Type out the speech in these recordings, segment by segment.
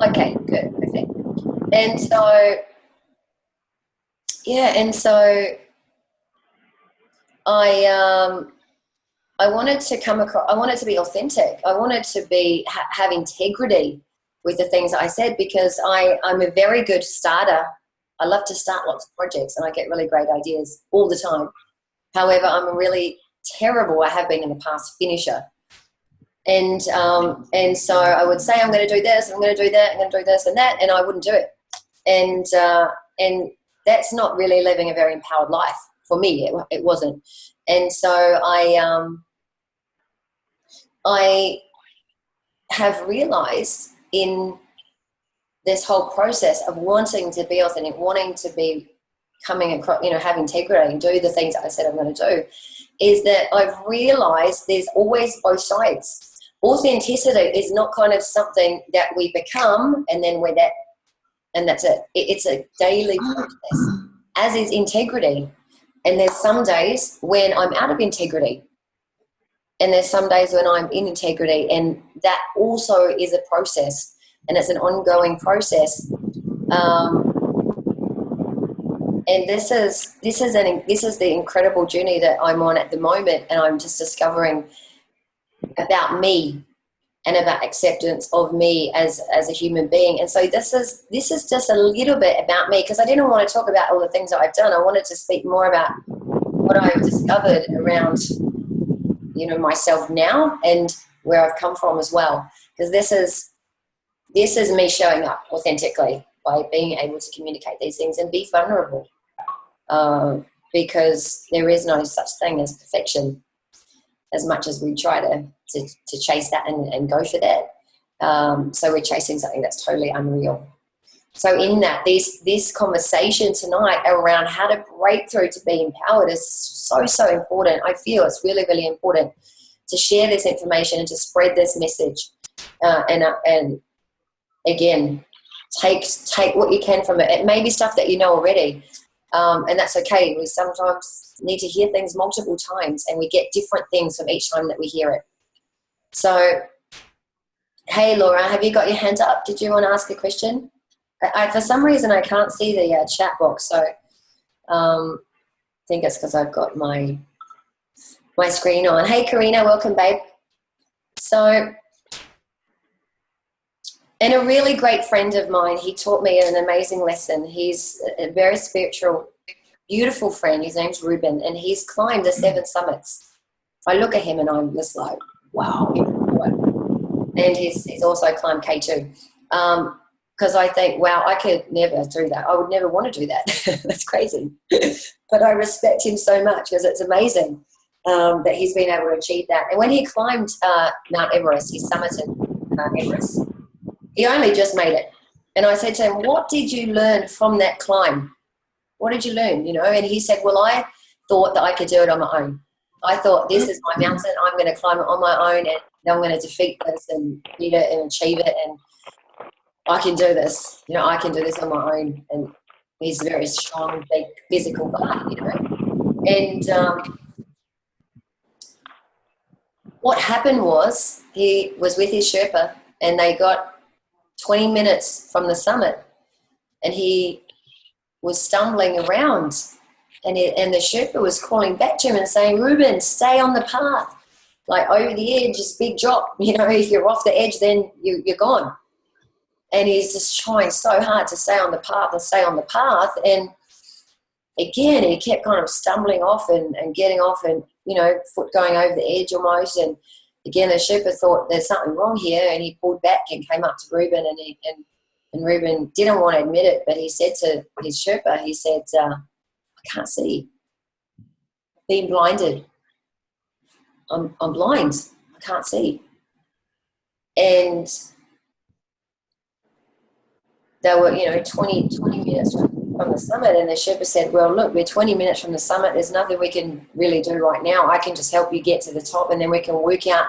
Okay, good. Okay. And so, yeah, and so I I wanted to come across, I wanted to be authentic. I wanted to be have integrity with the things I said, because I'm a very good starter. I love to start lots of projects and I get really great ideas all the time. However, I'm a really terrible, I have been in the past, finisher. And so I would say, I'm going to do this, I'm going to do that, I'm going to do this and that, and I wouldn't do it. And that's not really living a very empowered life for me. It wasn't. And so I have realized in this whole process of wanting to be authentic, wanting to be coming across, have integrity and do the things that I said I'm going to do, is that I've realized there's always both sides. Authenticity is not kind of something that we become and then we're that, and that's it. It's a daily process, as is integrity. And there's some days when I'm out of integrity, and there's some days when I'm in integrity, and that also is a process, and it's an ongoing process. And this is the incredible journey that I'm on at the moment, and I'm just discovering about me and about acceptance of me as a human being. And so this is just a little bit about me, because I didn't want to talk about all the things that I've done. I wanted to speak more about what I've discovered around, myself now and where I've come from as well. Because this is me showing up authentically by being able to communicate these things and be vulnerable. Because there is no such thing as perfection, as much as we try to chase that and go for that. So we're chasing something that's totally unreal. So in that, this conversation tonight around how to break through to be empowered is so important. I feel it's really, really important to share this information and to spread this message. And again, take what you can from it. It may be stuff that you know already, and that's okay. We sometimes need to hear things multiple times, and we get different things from each time that we hear it. So, hey, Laura, have you got your hand up? Did you want to ask a question? For some reason, I can't see the chat box, so I think it's because I've got my screen on. Hey, Karina, welcome, babe. So, and a really great friend of mine, he taught me an amazing lesson. He's a very spiritual, beautiful friend. His name's Ruben, and he's climbed the 7 summits. I look at him and I'm just like, wow. And he's also climbed K2. Because I think, wow, I could never do that. I would never want to do that. That's crazy. But I respect him so much, because it's amazing that he's been able to achieve that. And when he climbed Mount Everest, he summited Everest, he only just made it. And I said to him, what did you learn from that climb? What did you learn? And he said, well, I thought that I could do it on my own. I thought, this is my mountain. I'm going to climb it on my own, and I'm going to defeat this and beat it and achieve it. And I can do this. I can do this on my own. And he's a very strong, big, physical guy, And what happened was, he was with his Sherpa, and they got 20 minutes from the summit, and he was stumbling around, and the Sherpa was calling back to him and saying, Ruben, stay on the path. Like, over the edge is big drop. If you're off the edge, then you're gone. And he's just trying so hard to stay on the path and stay on the path. And again, he kept kind of stumbling off and getting off, and, foot going over the edge almost. And again, the Sherpa thought there's something wrong here, and he pulled back and came up to Ruben, and Ruben didn't want to admit it, but he said to his Sherpa, he said, I can't see. Being blinded. I'm blind. I can't see. And they were, 20 minutes from the summit, and the Sherpa said, well, look, we're 20 minutes from the summit. There's nothing we can really do right now. I can just help you get to the top, and then we can work out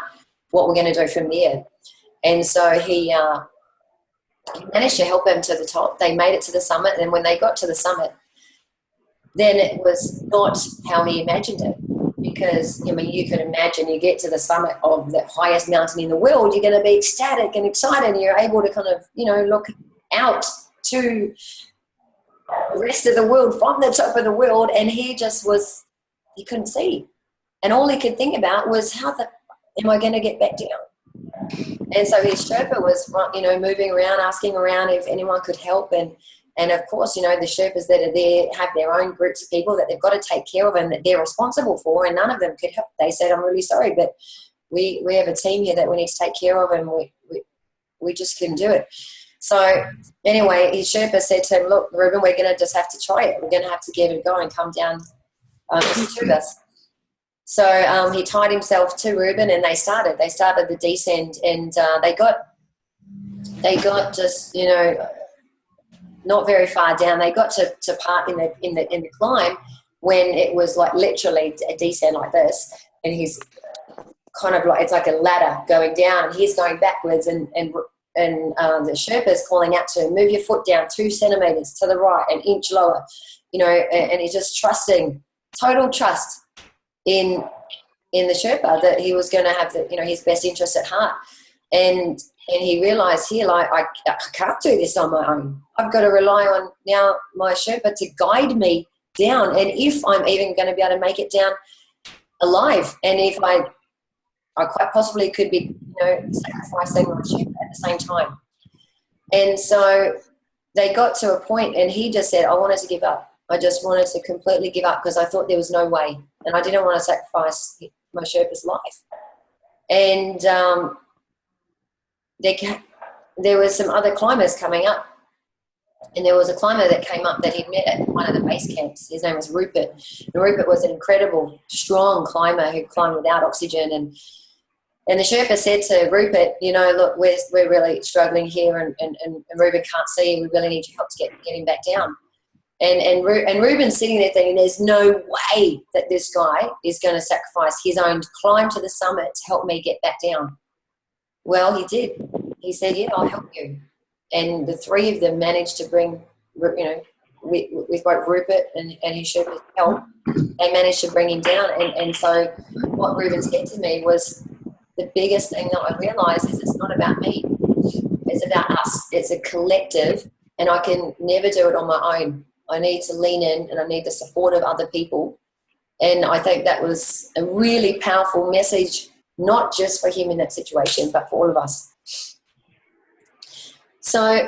what we're going to do from there. And so he managed to help him to the top. They made it to the summit, and when they got to the summit, then it was not how he imagined it. because, I mean, you can imagine you get to the summit of the highest mountain in the world, you're going to be ecstatic and excited, and you're able to kind of, you know, look out to the rest of the world from the top of the world, and he couldn't see. And all he could think about was, how the am I going to get back down? And so his Sherpa was, you know, moving around, asking around if anyone could help. And of course, you know, the Sherpas that are there have their own groups of people that they've got to take care of and that they're responsible for, and none of them could help. They said, I'm really sorry, but we have a team here that we need to take care of, and we just couldn't do it. So anyway, his Sherpa said to him, look, Ruben, we're going to just have to try it. We're going to have to give it a go and come down to us. So he tied himself to Ruben, and they started the descent, and they got just, you know, not very far down. They got to part in the climb when it was like literally a descent like this, and he's kind of like, it's like a ladder going down, and he's going backwards, and the Sherpa's calling out to him, move your foot down 2 centimeters to the right, an inch lower, you know, and he's just trusting, total trust in the Sherpa that he was going to have the, you know, his best interest at heart. And he realized here, like, I can't do this on my own. I've got to rely on now my Sherpa to guide me down, and if I'm even going to be able to make it down alive, and if I quite possibly could be, you know, sacrificing my Sherpa at the same time. And so they got to a point, and he just said, I wanted to give up. I just wanted to completely give up, because I thought there was no way, and I didn't want to sacrifice my Sherpa's life. And there was some other climbers coming up, and there was a climber that came up that he'd met at one of the base camps. His name was Rupert, and Rupert was an incredible, strong climber who climbed without oxygen. And the Sherpa said to Rupert, you know, look, we're really struggling here, and Ruben can't see. We really need your help to get him back down. And Ruben's sitting there thinking, there's no way that this guy is going to sacrifice his own climb to the summit to help me get back down. Well, he did. He said, yeah, I'll help you. And the three of them managed to bring, you know, with both Rupert and his Sherpa's help, they managed to bring him down. And so what Ruben said to me was, the biggest thing that I realised is it's not about me. It's about us. It's a collective, and I can never do it on my own. I need to lean in, and I need the support of other people. And I think that was a really powerful message, not just for him in that situation, but for all of us. So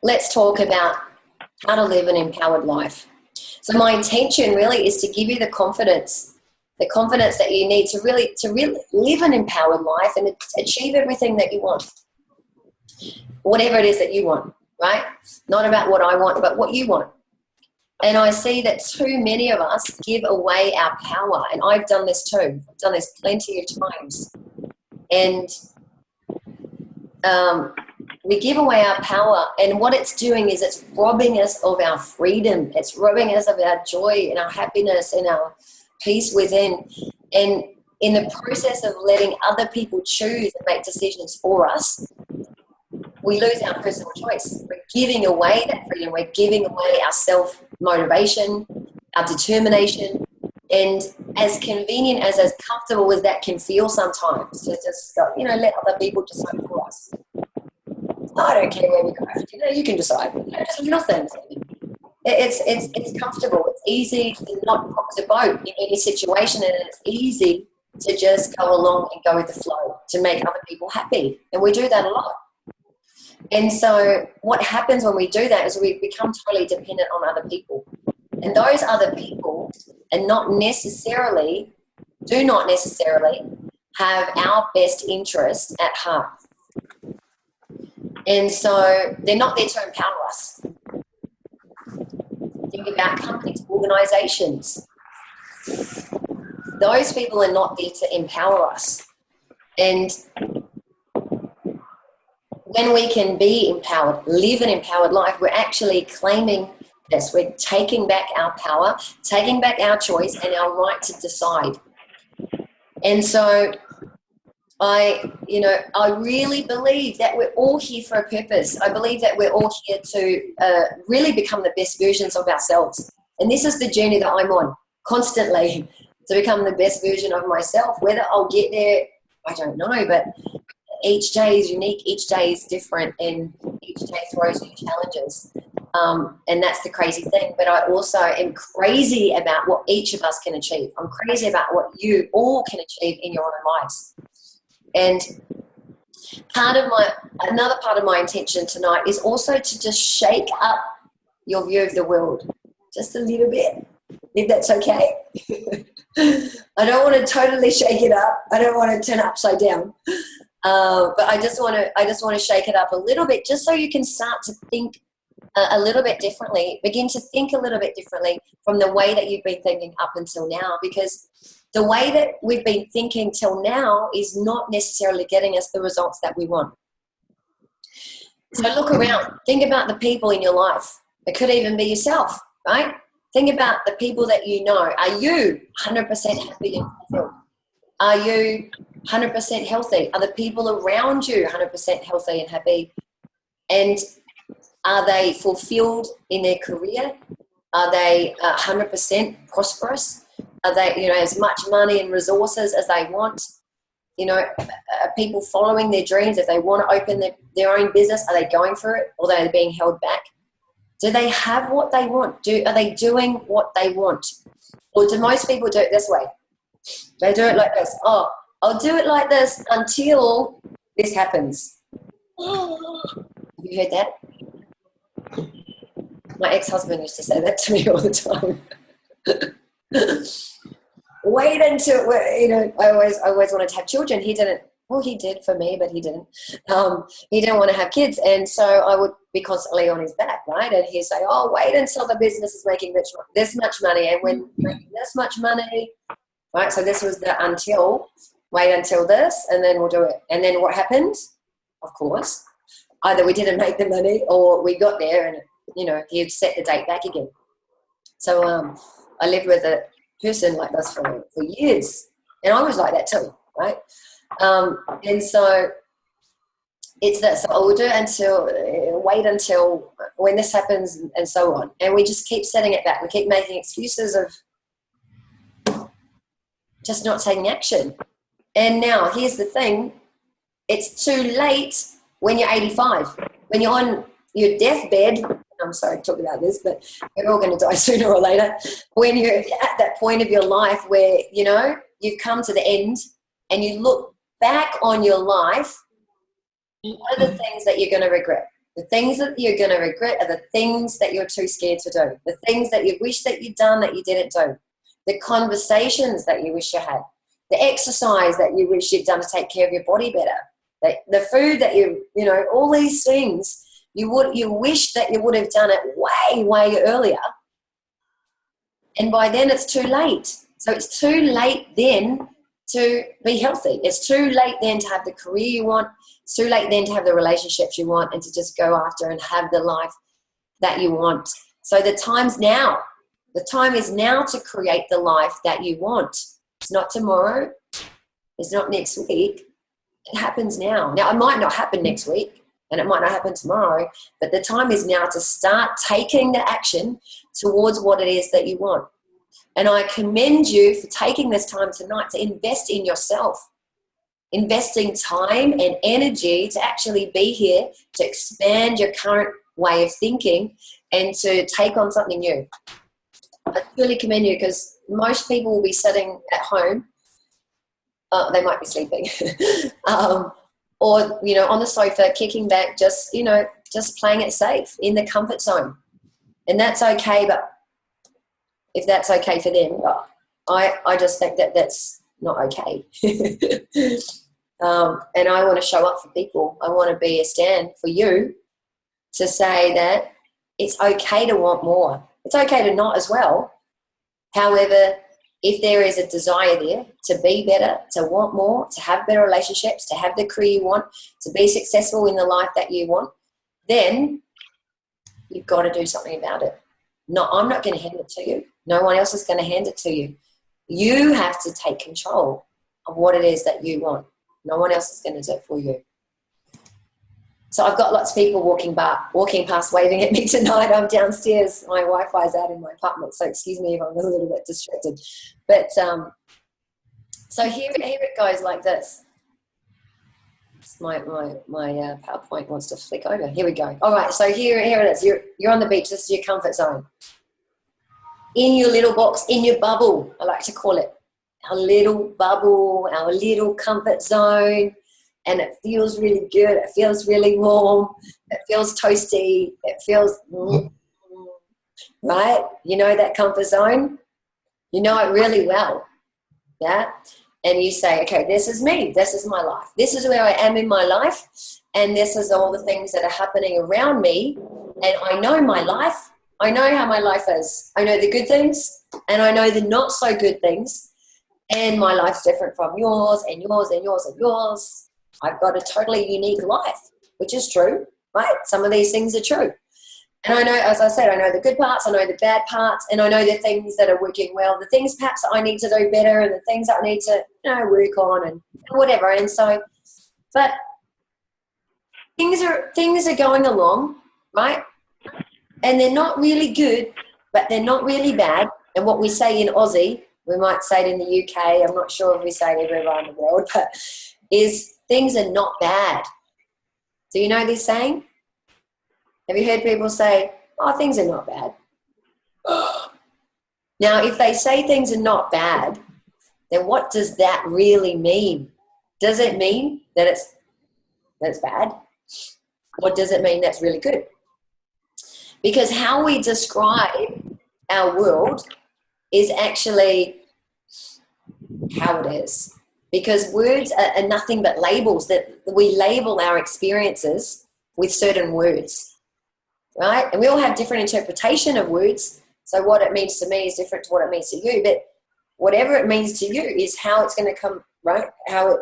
let's talk about how to live an empowered life. So my intention really is to give you the confidence that you need to really live an empowered life and achieve everything that you want, whatever it is that you want, right? Not about what I want, but what you want. And I see that too many of us give away our power, and I've done this too. I've done this plenty of times. And we give away our power, and what it's doing is it's robbing us of our freedom. It's robbing us of our joy and our happiness and our peace within. And in the process of letting other people choose and make decisions for us, we lose our personal choice. We're giving away that freedom. We're giving away our self-motivation, our determination. And as convenient as comfortable as that can feel sometimes, to just go, you know, let other people decide for us. I don't care where we go. You know, you can decide. You know, just little things. It's comfortable. It's easy to not rock the boat in any situation, and it's easy to just go along and go with the flow to make other people happy. And we do that a lot. And so what happens when we do that is we become totally dependent on other people. And those other people do not necessarily have our best interest at heart. And so they're not there to empower us. Think about companies, organizations. Those people are not there to empower us. And when we can be empowered, live an empowered life, we're actually claiming this. We're taking back our power, taking back our choice and our right to decide. And so I really believe that we're all here for a purpose. I believe that we're all here to really become the best versions of ourselves. And this is the journey that I'm on constantly, to become the best version of myself. Whether I'll get there, I don't know, but each day is unique, each day is different, and each day throws new challenges. And that's the crazy thing. But I also am crazy about what each of us can achieve. I'm crazy about what you all can achieve in your own lives. And another part of my intention tonight is also to just shake up your view of the world just a little bit, if that's okay. I don't want to totally shake it up. I don't want to turn it upside down. But I just want to shake it up a little bit, just so you can start to think a little bit differently, begin to think a little bit differently from the way that you've been thinking up until now, because the way that we've been thinking till now is not necessarily getting us the results that we want. So look around, think about the people in your life. It could even be yourself, right? Think about the people that you know. Are you 100% happy and fulfilled? Are you 100% healthy? Are the people around you 100% healthy and happy? And are they fulfilled in their career? Are they 100% prosperous? Are they, as much money and resources as they want? Are people following their dreams? If they want to open their own business, are they going for it, or are they being held back? Do they have what they want? Are they doing what they want? Or do most people do it this way? They do it like this. Oh, I'll do it like this until this happens. Have you heard that? My ex-husband used to say that to me all the time. Wait until, I always wanted to have children. He didn't. Well, he did for me, but he didn't. He didn't want to have kids. And so I would be constantly on his back, right? And he'd say, oh, wait until the business is making this much money. And when making this much money, right? So this was the wait until this, and then we'll do it. And then what happened? Of course, either we didn't make the money, or we got there and, he'd set the date back again. So I lived with a person like this for years. And I was like that too, right? And so it's that. So we'll do it wait until when this happens, and so on. And we just keep setting it back. We keep making excuses of just not taking action. And now here's the thing. It's too late when you're 85. When you're on your deathbed, I'm sorry to talk about this, but we're all going to die sooner or later. When you're at that point of your life where, you've come to the end and you look back on your life, what are the things that you're going to regret? The things that you're going to regret are the things that you're too scared to do. The things that you wish that you'd done that you didn't do. The conversations that you wish you had. The exercise that you wish you'd done to take care of your body better. The food that all these things, you wish that you would have done it way, way earlier. And by then it's too late. So it's too late then to be healthy. It's too late then to have the career you want. It's too late then to have the relationships you want and to just go after and have the life that you want. So the time's now. The time is now to create the life that you want. It's not tomorrow. It's not next week. It happens now. Now, it might not happen next week and it might not happen tomorrow, but the time is now to start taking the action towards what it is that you want. And I commend you for taking this time tonight to invest in yourself, investing time and energy to actually be here, to expand your current way of thinking and to take on something new. I really commend you, because most people will be sitting at home. They might be sleeping or, on the sofa, kicking back, just playing it safe in the comfort zone. And that's okay, but if that's okay for them, I just think that that's not okay. And I want to show up for people. I want to be a stand for you to say that it's okay to want more. It's okay to not as well. However, if there is a desire there to be better, to want more, to have better relationships, to have the career you want, to be successful in the life that you want, then you've got to do something about it. No, I'm not going to hand it to you. No one else is going to hand it to you. You have to take control of what it is that you want. No one else is going to do it for you. So I've got lots of people walking past, waving at me tonight. I'm downstairs. My Wi-Fi's out in my apartment, so excuse me if I'm a little bit distracted. But so here it goes like this. My PowerPoint wants to flick over. Here we go. All right, so here it is. You're on the beach. This is your comfort zone. In your little box, in your bubble, I like to call it. Our little bubble, our little comfort zone. And it feels really good. It feels really warm. It feels toasty. It feels, right? You know that comfort zone? You know it really well. Yeah? And you say, okay, this is me. This is my life. This is where I am in my life. And this is all the things that are happening around me. And I know my life. I know how my life is. I know the good things. And I know the not so good things. And my life's different from yours and yours and yours and yours. I've got a totally unique life, which is true, right? Some of these things are true. And I know, as I said, I know the good parts, I know the bad parts, and I know the things that are working well, the things perhaps that I need to do better, and the things that I need to, work on and whatever. And so, but things are going along, right? And they're not really good, but they're not really bad. And what we say in Aussie, we might say it in the UK, I'm not sure if we say it everywhere in the world, but is things are not bad. Do you know this saying? Have you heard people say, oh, things are not bad? Now, if they say things are not bad, then what does that really mean? Does it mean that that's bad? Or does it mean that's really good? Because how we describe our world is actually how it is. Because words are nothing but labels, that we label our experiences with certain words, right? And we all have different interpretation of words. So what it means to me is different to what it means to you. But whatever it means to you is how it's going to come, right? How it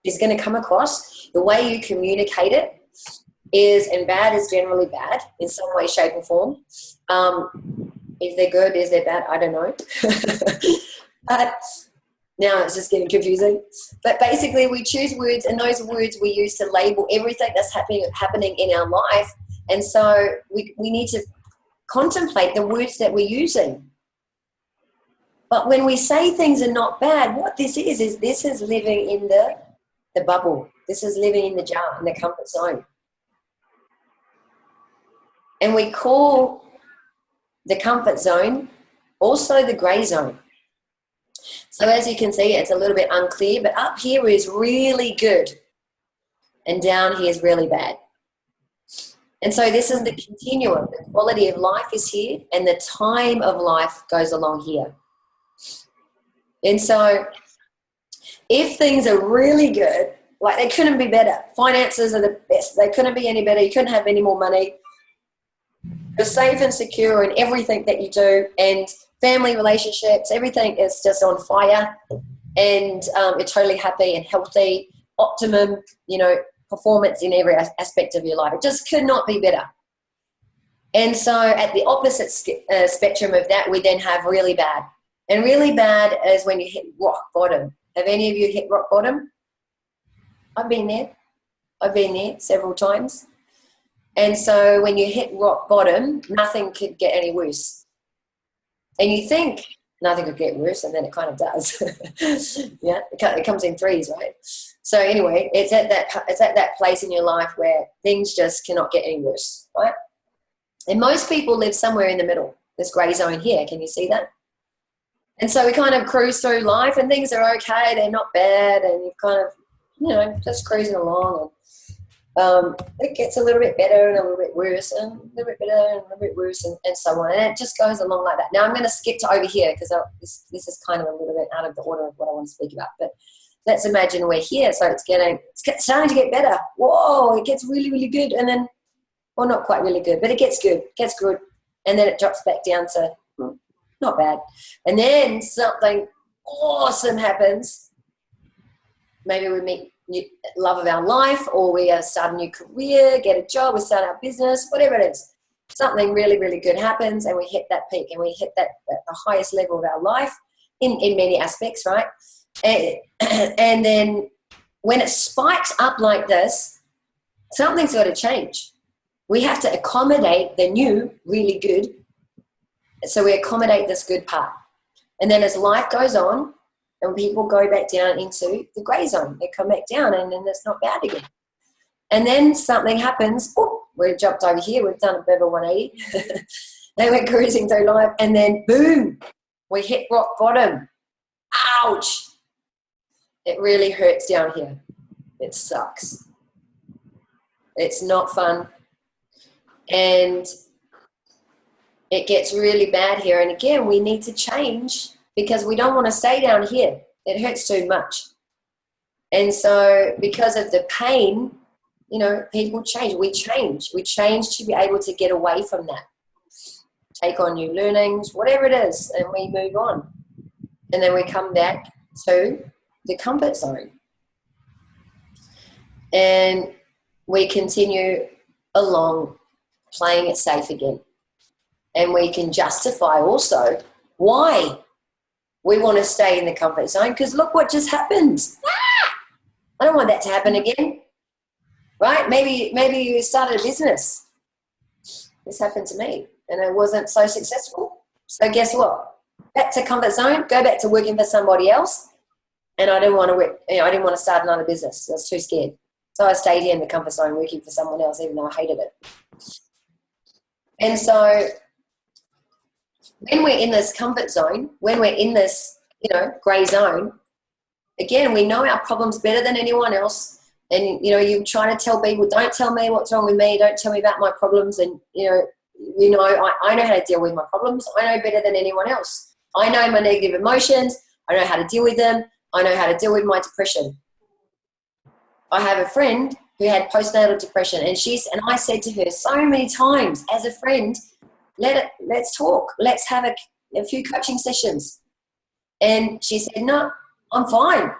is going to come across. The way you communicate it is, and bad is generally bad in some way, shape or form. If they're good, is they bad? I don't know. But now it's just getting confusing. But basically we choose words, and those words we use to label everything that's happening in our life. And so we need to contemplate the words that we're using. But when we say things are not bad, what this is this is living in the bubble. This is living in the jar, in the comfort zone. And we call the comfort zone also the grey zone. So as you can see, it's a little bit unclear, but up here is really good and down here is really bad. And so this is the continuum. The quality of life is here and the time of life goes along here. And so if things are really good, like they couldn't be better. Finances are the best. They couldn't be any better. You couldn't have any more money. You're safe and secure in everything that you do, and family relationships, everything is just on fire, and you're totally happy and healthy, optimum, performance in every aspect of your life. It just could not be better. And so at the opposite spectrum of that, we then have really bad. And really bad is when you hit rock bottom. Have any of you hit rock bottom? I've been there. I've been there several times. And so when you hit rock bottom, nothing could get any worse. And you think nothing could get worse, and then it kind of does. Yeah, it comes in threes, right? So anyway, it's at that place in your life where things just cannot get any worse, right? And most people live somewhere in the middle, this grey zone here. Can you see that? And so we kind of cruise through life, and things are okay. They're not bad, and you've kind of, just cruising along. And it gets a little bit better and a little bit worse, and a little bit better and a little bit worse, and so on. And it just goes along like that. Now I'm going to skip to over here because this is kind of a little bit out of the order of what I want to speak about. But let's imagine we're here, so it's starting to get better. Whoa, it gets really, really good, and then, well, not quite really good, but it gets good, and then it drops back down to not bad. And then something awesome happens. Maybe we meet love of our life, or we start a new career, get a job, we start our business, whatever it is. Something really, really good happens, and we hit that peak, and we hit the highest level of our life in many aspects, right? And then when it spikes up like this, something's got to change. We have to accommodate the new, really good. So we accommodate this good part. And then as life goes on and people go back down into the grey zone, they come back down and then it's not bad again. And then something happens. Oh, we've jumped over here. We've done a bit of a 180. They went cruising through life and then boom, we hit rock bottom. Ouch. It really hurts down here. It sucks. It's not fun. And it gets really bad here. And again, we need to change because we don't want to stay down here. It hurts too much. And so because of the pain, you know, people change. We change. We change to be able to get away from that. Take on new learnings, whatever it is, and we move on. And then we come back to the comfort zone. And we continue along playing it safe again. And we can justify also why we want to stay in the comfort zone, because look what just happened. I don't want that to happen again. Right? Maybe you started a business. This happened to me and it wasn't so successful. So guess what? Back to comfort zone, go back to working for somebody else. And I didn't want to work, I didn't want to start another business. I was too scared. So I stayed here in the comfort zone working for someone else, even though I hated it. And so when we're in this comfort zone, when we're in this, you know, grey zone, again, we know our problems better than anyone else. And, you know, you try to tell people, don't tell me what's wrong with me. Don't tell me about my problems. And, I know how to deal with my problems. I know better than anyone else. I know my negative emotions. I know how to deal with them. I know how to deal with my depression. I have a friend who had postnatal depression, and I said to her so many times as a friend, let's talk. Let's have a few coaching sessions. And she said, no, I'm fine.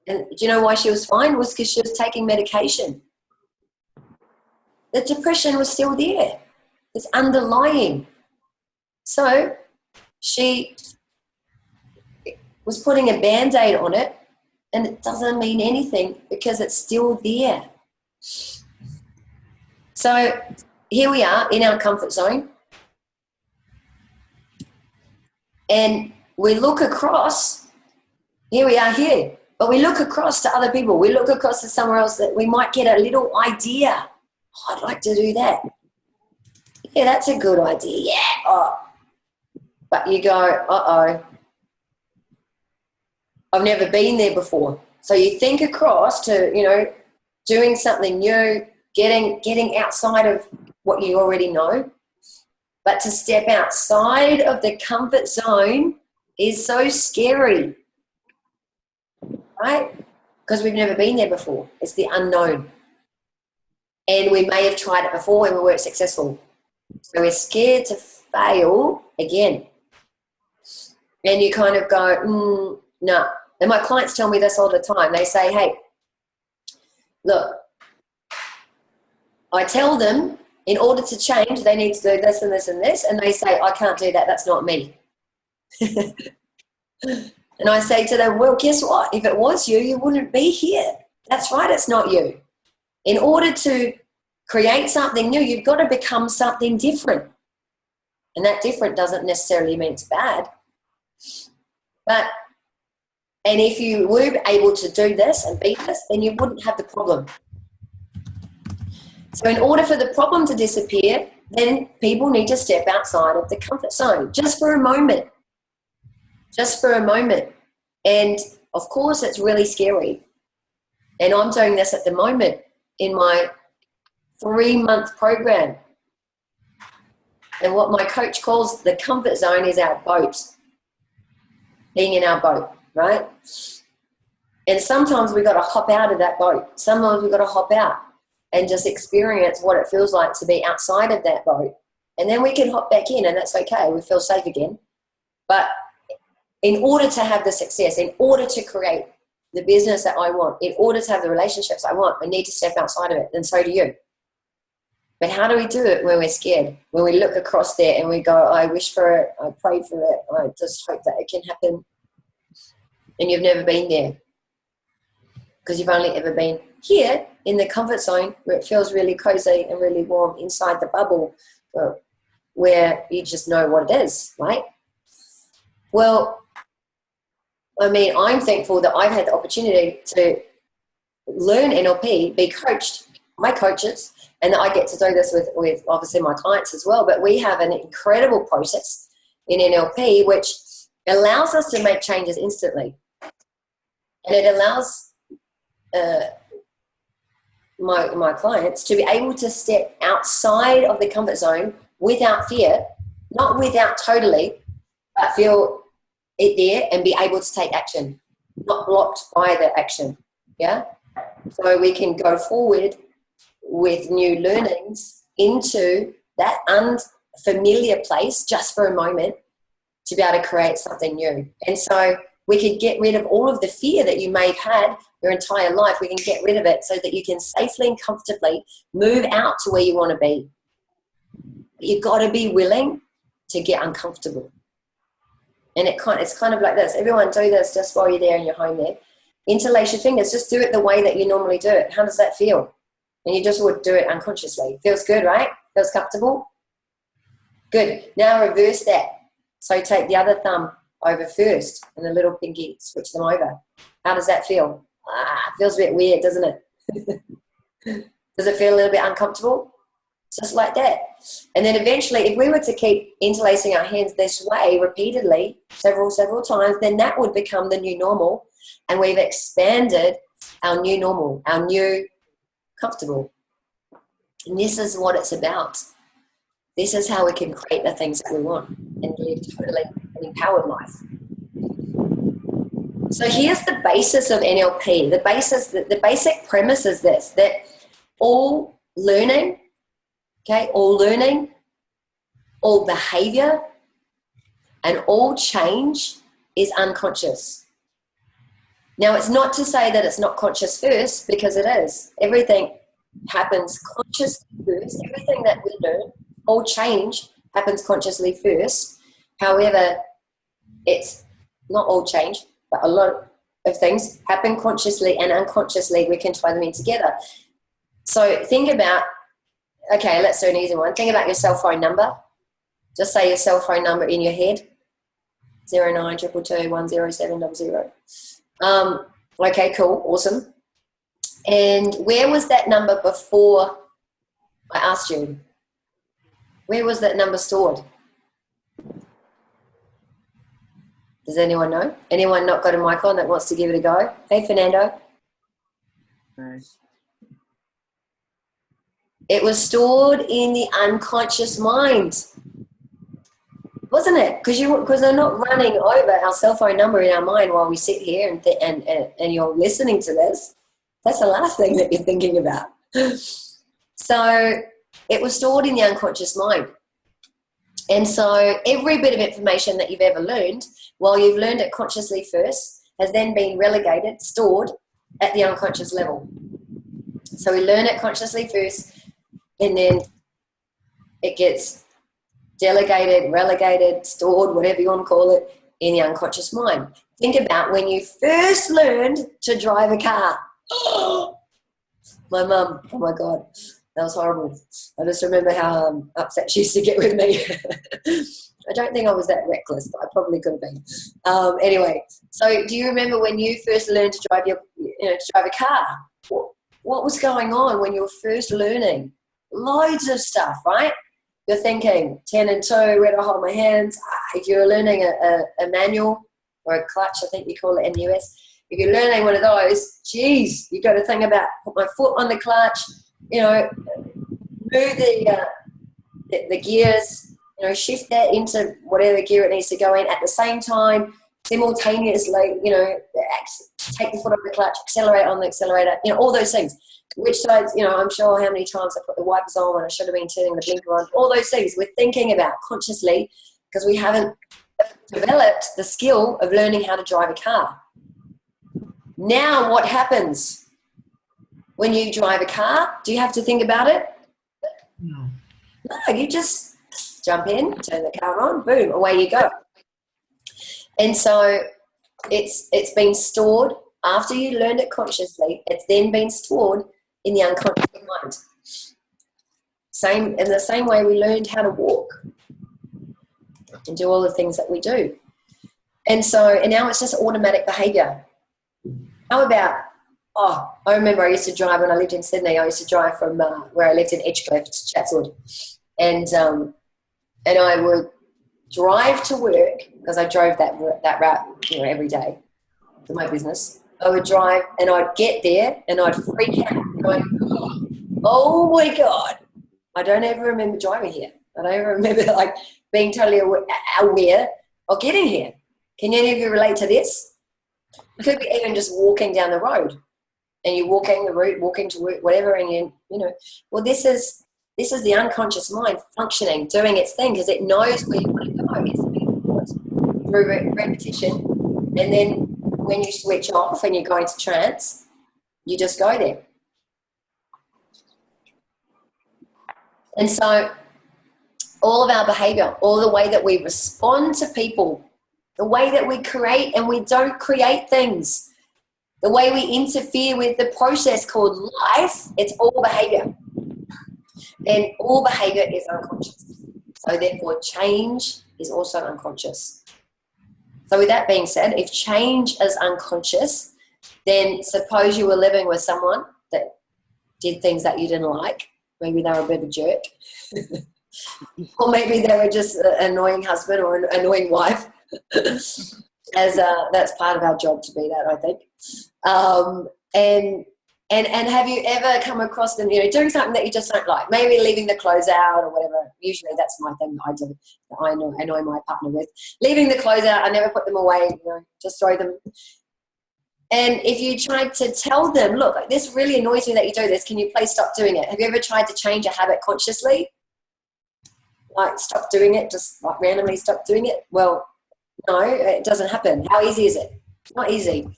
And do you know why she was fine? It was because she was taking medication. The depression was still there. It's underlying. So she was putting a Band-Aid on it, and it doesn't mean anything because it's still there. So here we are in our comfort zone. And we look across, here we are here. But we look across to other people. We look across to somewhere else that we might get a little idea. Oh, I'd like to do that. Yeah, that's a good idea. Yeah. Oh. But you go, uh-oh. I've never been there before. So you think across to, doing something new, getting outside of what you already know. But to step outside of the comfort zone is so scary. Right? Because we've never been there before. It's the unknown. And we may have tried it before and we weren't successful. So we're scared to fail again. And you kind of go, no. And my clients tell me this all the time. They say, hey, look, I tell them in order to change, they need to do this and this and this. And they say, I can't do that. That's not me. And I say to them, well, guess what? If it was you, you wouldn't be here. That's right, it's not you. In order to create something new, you've got to become something different. And that different doesn't necessarily mean it's bad. And if you were able to do this and be this, then you wouldn't have the problem. So in order for the problem to disappear, then people need to step outside of the comfort zone, just for a moment. Just for a moment. And of course it's really scary. And I'm doing this at the moment in my 3-month program. And what my coach calls the comfort zone is our boat. Being in our boat, right? And sometimes we've got to hop out of that boat. Sometimes we've got to hop out and just experience what it feels like to be outside of that boat. And then we can hop back in and that's okay. We feel safe again. But in order to have the success, in order to create the business that I want, in order to have the relationships I want, I need to step outside of it, and so do you. But how do we do it when we're scared? When we look across there and we go, I wish for it, I pray for it, I just hope that it can happen. And you've never been there. because you've only ever been here in the comfort zone where it feels really cozy and really warm inside the bubble, where you just know what it is, right? Well, I mean, I'm thankful that I've had the opportunity to learn NLP, be coached by coaches, and that I get to do this with obviously my clients as well. But we have an incredible process in NLP which allows us to make changes instantly. And it allows my clients to be able to step outside of the comfort zone without fear, not without totally, but feel it there and be able to take action, not blocked by the action. Yeah. So we can go forward with new learnings into that unfamiliar place just for a moment to be able to create something new. And so we could get rid of all of the fear that you may have had your entire life. We can get rid of it so that you can safely and comfortably move out to where you want to be. But you've got to be willing to get uncomfortable. And it's kind of like this. Everyone do this just while you're there in your home there. Interlace your fingers. Just do it the way that you normally do it. How does that feel? And you just would do it unconsciously. Feels good, right? Feels comfortable? Good. Now reverse that. So take the other thumb over first and the little pinky, switch them over. How does that feel? Feels a bit weird, doesn't it? Does it feel a little bit uncomfortable? Just like that. And then eventually, if we were to keep interlacing our hands this way repeatedly, several times, then that would become the new normal. And we've expanded our new normal, our new comfortable. And this is what it's about. This is how we can create the things that we want and live totally an empowered life. So here's the basis of NLP. The basic premise is this, that all learning, all behavior, and all change is unconscious. Now, it's not to say that it's not conscious first, because it is. Everything happens consciously first. Everything that we do, all change happens consciously first. However, it's not all change, but a lot of things happen consciously and unconsciously. We can tie them in together. So think about, okay, let's do an easy one. Think about your cell phone number. Just say your cell phone number in your head, 0922210700. Okay, cool, awesome. And where was that number before I asked you? Where was that number stored? Does anyone know? Anyone not got a mic on that wants to give it a go? Hey, Fernando. Nice. It was stored in the unconscious mind, wasn't it? Because they're not running over our cell phone number in our mind while we sit here and you're listening to this. That's the last thing that you're thinking about. So it was stored in the unconscious mind. And so every bit of information that you've ever learned, while you've learned it consciously first, has then been relegated, stored at the unconscious level. So we learn it consciously first, and then it gets delegated, relegated, stored, whatever you want to call it, in the unconscious mind. Think about when you first learned to drive a car. My mum, oh my God, that was horrible. I just remember how upset she used to get with me. I don't think I was that reckless, but I probably could have been. Anyway, so do you remember when you first learned to drive a car? What was going on when you were first learning? Loads of stuff, right? You're thinking 10 and 2, where do I hold my hands? If you're learning a manual or a clutch, I think you call it in the US. If you're learning one of those, geez, you've got to think about put my foot on the clutch, move the gears, shift that into whatever gear it needs to go in at the same time, simultaneously, take the foot off the clutch, accelerate on the accelerator, all those things. Which sides, I'm sure how many times I put the wipers on when I should have been turning the blinker on. All those things we're thinking about consciously because we haven't developed the skill of learning how to drive a car. Now what happens when you drive a car? Do you have to think about it? No. No, you just jump in, turn the car on, boom, away you go. And so it's been stored After you learned it consciously, it's then been stored in the unconscious mind. In the same way we learned how to walk and do all the things that we do. And now it's just automatic behavior. How about, I remember I used to drive when I lived in Sydney. I used to drive from where I lived in Edgecliff to Chatswood. And I would drive to work, because I drove that route, every day for my business. I would drive and I'd get there and I'd freak out, going, oh my God, I don't ever remember driving here. I don't ever remember being totally aware of getting here. Can any of you relate to this? It could be even just walking down the road, and you're walking the route, walking to work, whatever, and well, this is the unconscious mind functioning, doing its thing, because it knows where you want to go. It's being taught through repetition, and then when you switch off and you go into trance, you just go there. And so all of our behavior, all the way that we respond to people, the way that we create and we don't create things, the way we interfere with the process called life, it's all behavior. And all behavior is unconscious. So therefore change is also unconscious. So with that being said, if change is unconscious, then suppose you were living with someone that did things that you didn't like. Maybe they were a bit of a jerk. Or maybe they were just an annoying husband or an annoying wife. That's part of our job to be that, I think. And have you ever come across them, doing something that you just don't like? Maybe leaving the clothes out or whatever. Usually that's my thing that I do, that I annoy my partner with. Leaving the clothes out, I never put them away, just throw them. And if you tried to tell them, look, this really annoys me that you do this, can you please stop doing it? Have you ever tried to change a habit consciously? Stop doing it, just randomly stop doing it? Well, no, it doesn't happen. How easy is it? Not easy.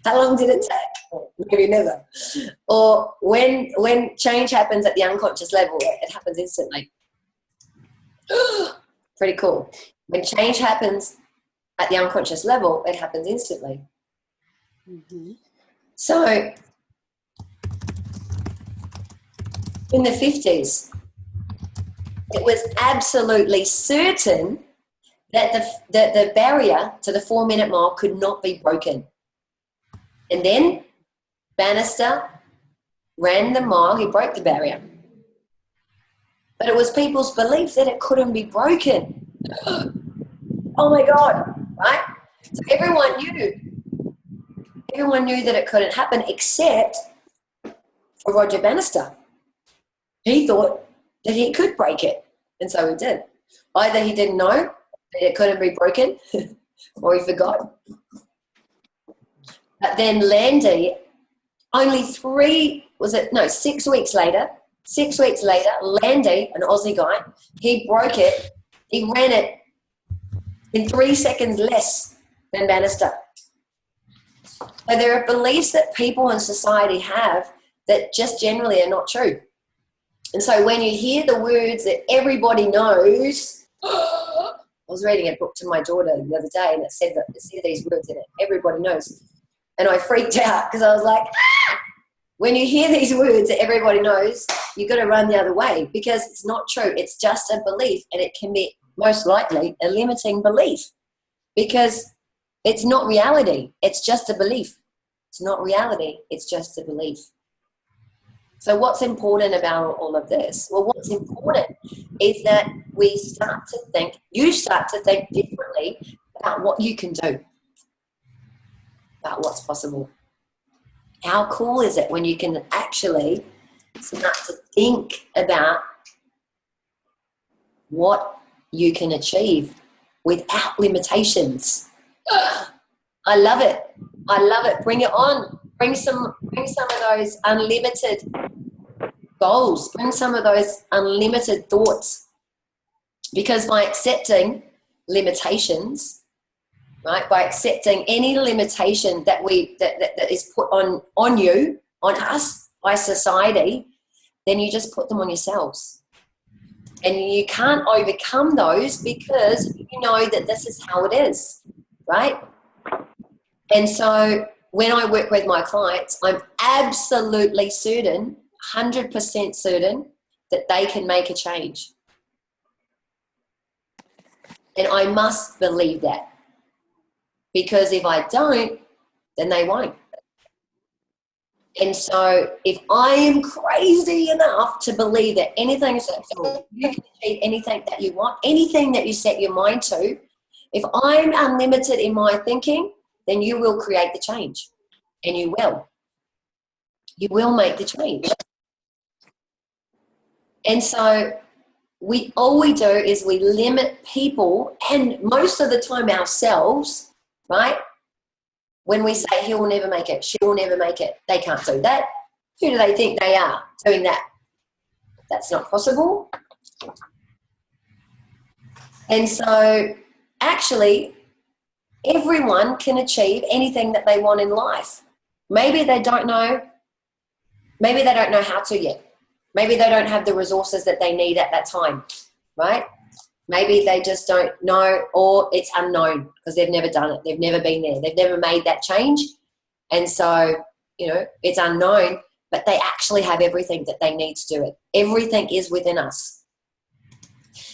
How long did it take? Maybe never. Or when change happens at the unconscious level, it happens instantly. Pretty cool. When change happens at the unconscious level, it happens instantly. Mm-hmm. So in the 50s, it was absolutely certain that the barrier to the 4-minute mile could not be broken. And then Bannister ran the mile, he broke the barrier. But it was people's belief that it couldn't be broken. Oh my God, right? So everyone knew that it couldn't happen except for Roger Bannister. He thought that he could break it, and so he did. Either he didn't know that it couldn't be broken or he forgot. But then Landy, only 6 weeks later, Landy, an Aussie guy, he broke it. He ran it in 3 seconds less than Bannister. So there are beliefs that people in society have that just generally are not true. And so when you hear the words that everybody knows, I was reading a book to my daughter the other day and it said these words in it, everybody knows. And I freaked out because I was like, when you hear these words that everybody knows, you've got to run the other way because it's not true. It's just a belief, and it can be most likely a limiting belief because it's not reality. It's just a belief. It's not reality. It's just a belief. So what's important about all of this? Well, what's important is that you start to think differently about what you can do, about what's possible. How cool is it when you can actually start to think about what you can achieve without limitations? I love it. I love it. Bring it on. Bring some of those unlimited goals. Bring some of those unlimited thoughts. Because by accepting limitations, right, by accepting any limitation that is put on you, on us, by society, then you just put them on yourselves. And you can't overcome those because you know that this is how it is, right? And so when I work with my clients, I'm absolutely certain, 100% certain, that they can make a change. And I must believe that. Because if I don't, then they won't. And so if I am crazy enough to believe that anything is possible, you can achieve anything that you want, anything that you set your mind to, if I'm unlimited in my thinking, then you will create the change. And you will. You will make the change. And so all we do is we limit people, and most of the time ourselves, right? When we say he will never make it, she will never make it, they can't do that. Who do they think they are doing that? That's not possible. And so actually, everyone can achieve anything that they want in life. Maybe they don't know how to yet. Maybe they don't have the resources that they need at that time, right? Maybe they just don't know, or it's unknown because they've never done it. They've never been there. They've never made that change. And so, it's unknown, but they actually have everything that they need to do it. Everything is within us.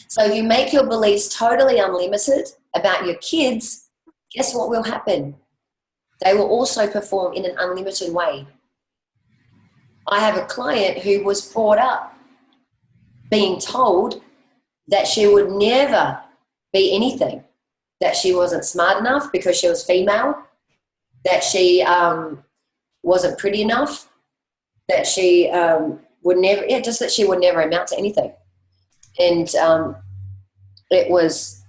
So if you make your beliefs totally unlimited about your kids, guess what will happen? They will also perform in an unlimited way. I have a client who was brought up being told that she would never be anything, that she wasn't smart enough because she was female, that she wasn't pretty enough, that she would never, just that she would never amount to anything. And it was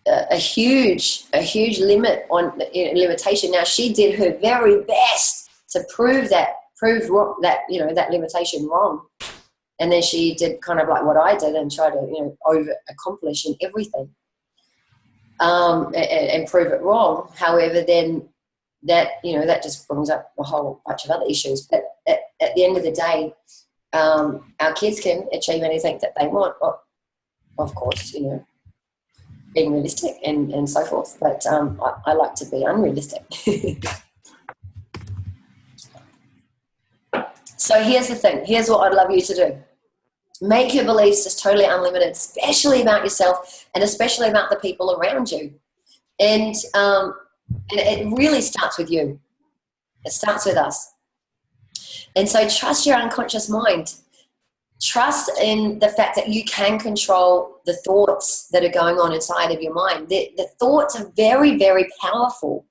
a huge limitation. Now, she did her very best to prove that limitation wrong. And then she did kind of like what I did and try to, over accomplish in everything and prove it wrong. However, then that just brings up a whole bunch of other issues. But at the end of the day, our kids can achieve anything that they want. Of course, being realistic and so forth. But I like to be unrealistic. So here's the thing. Here's what I'd love you to do. Make your beliefs just totally unlimited, especially about yourself and especially about the people around you. And it really starts with you. It starts with us. And so trust your unconscious mind. Trust in the fact that you can control the thoughts that are going on inside of your mind. The thoughts are very, very powerful.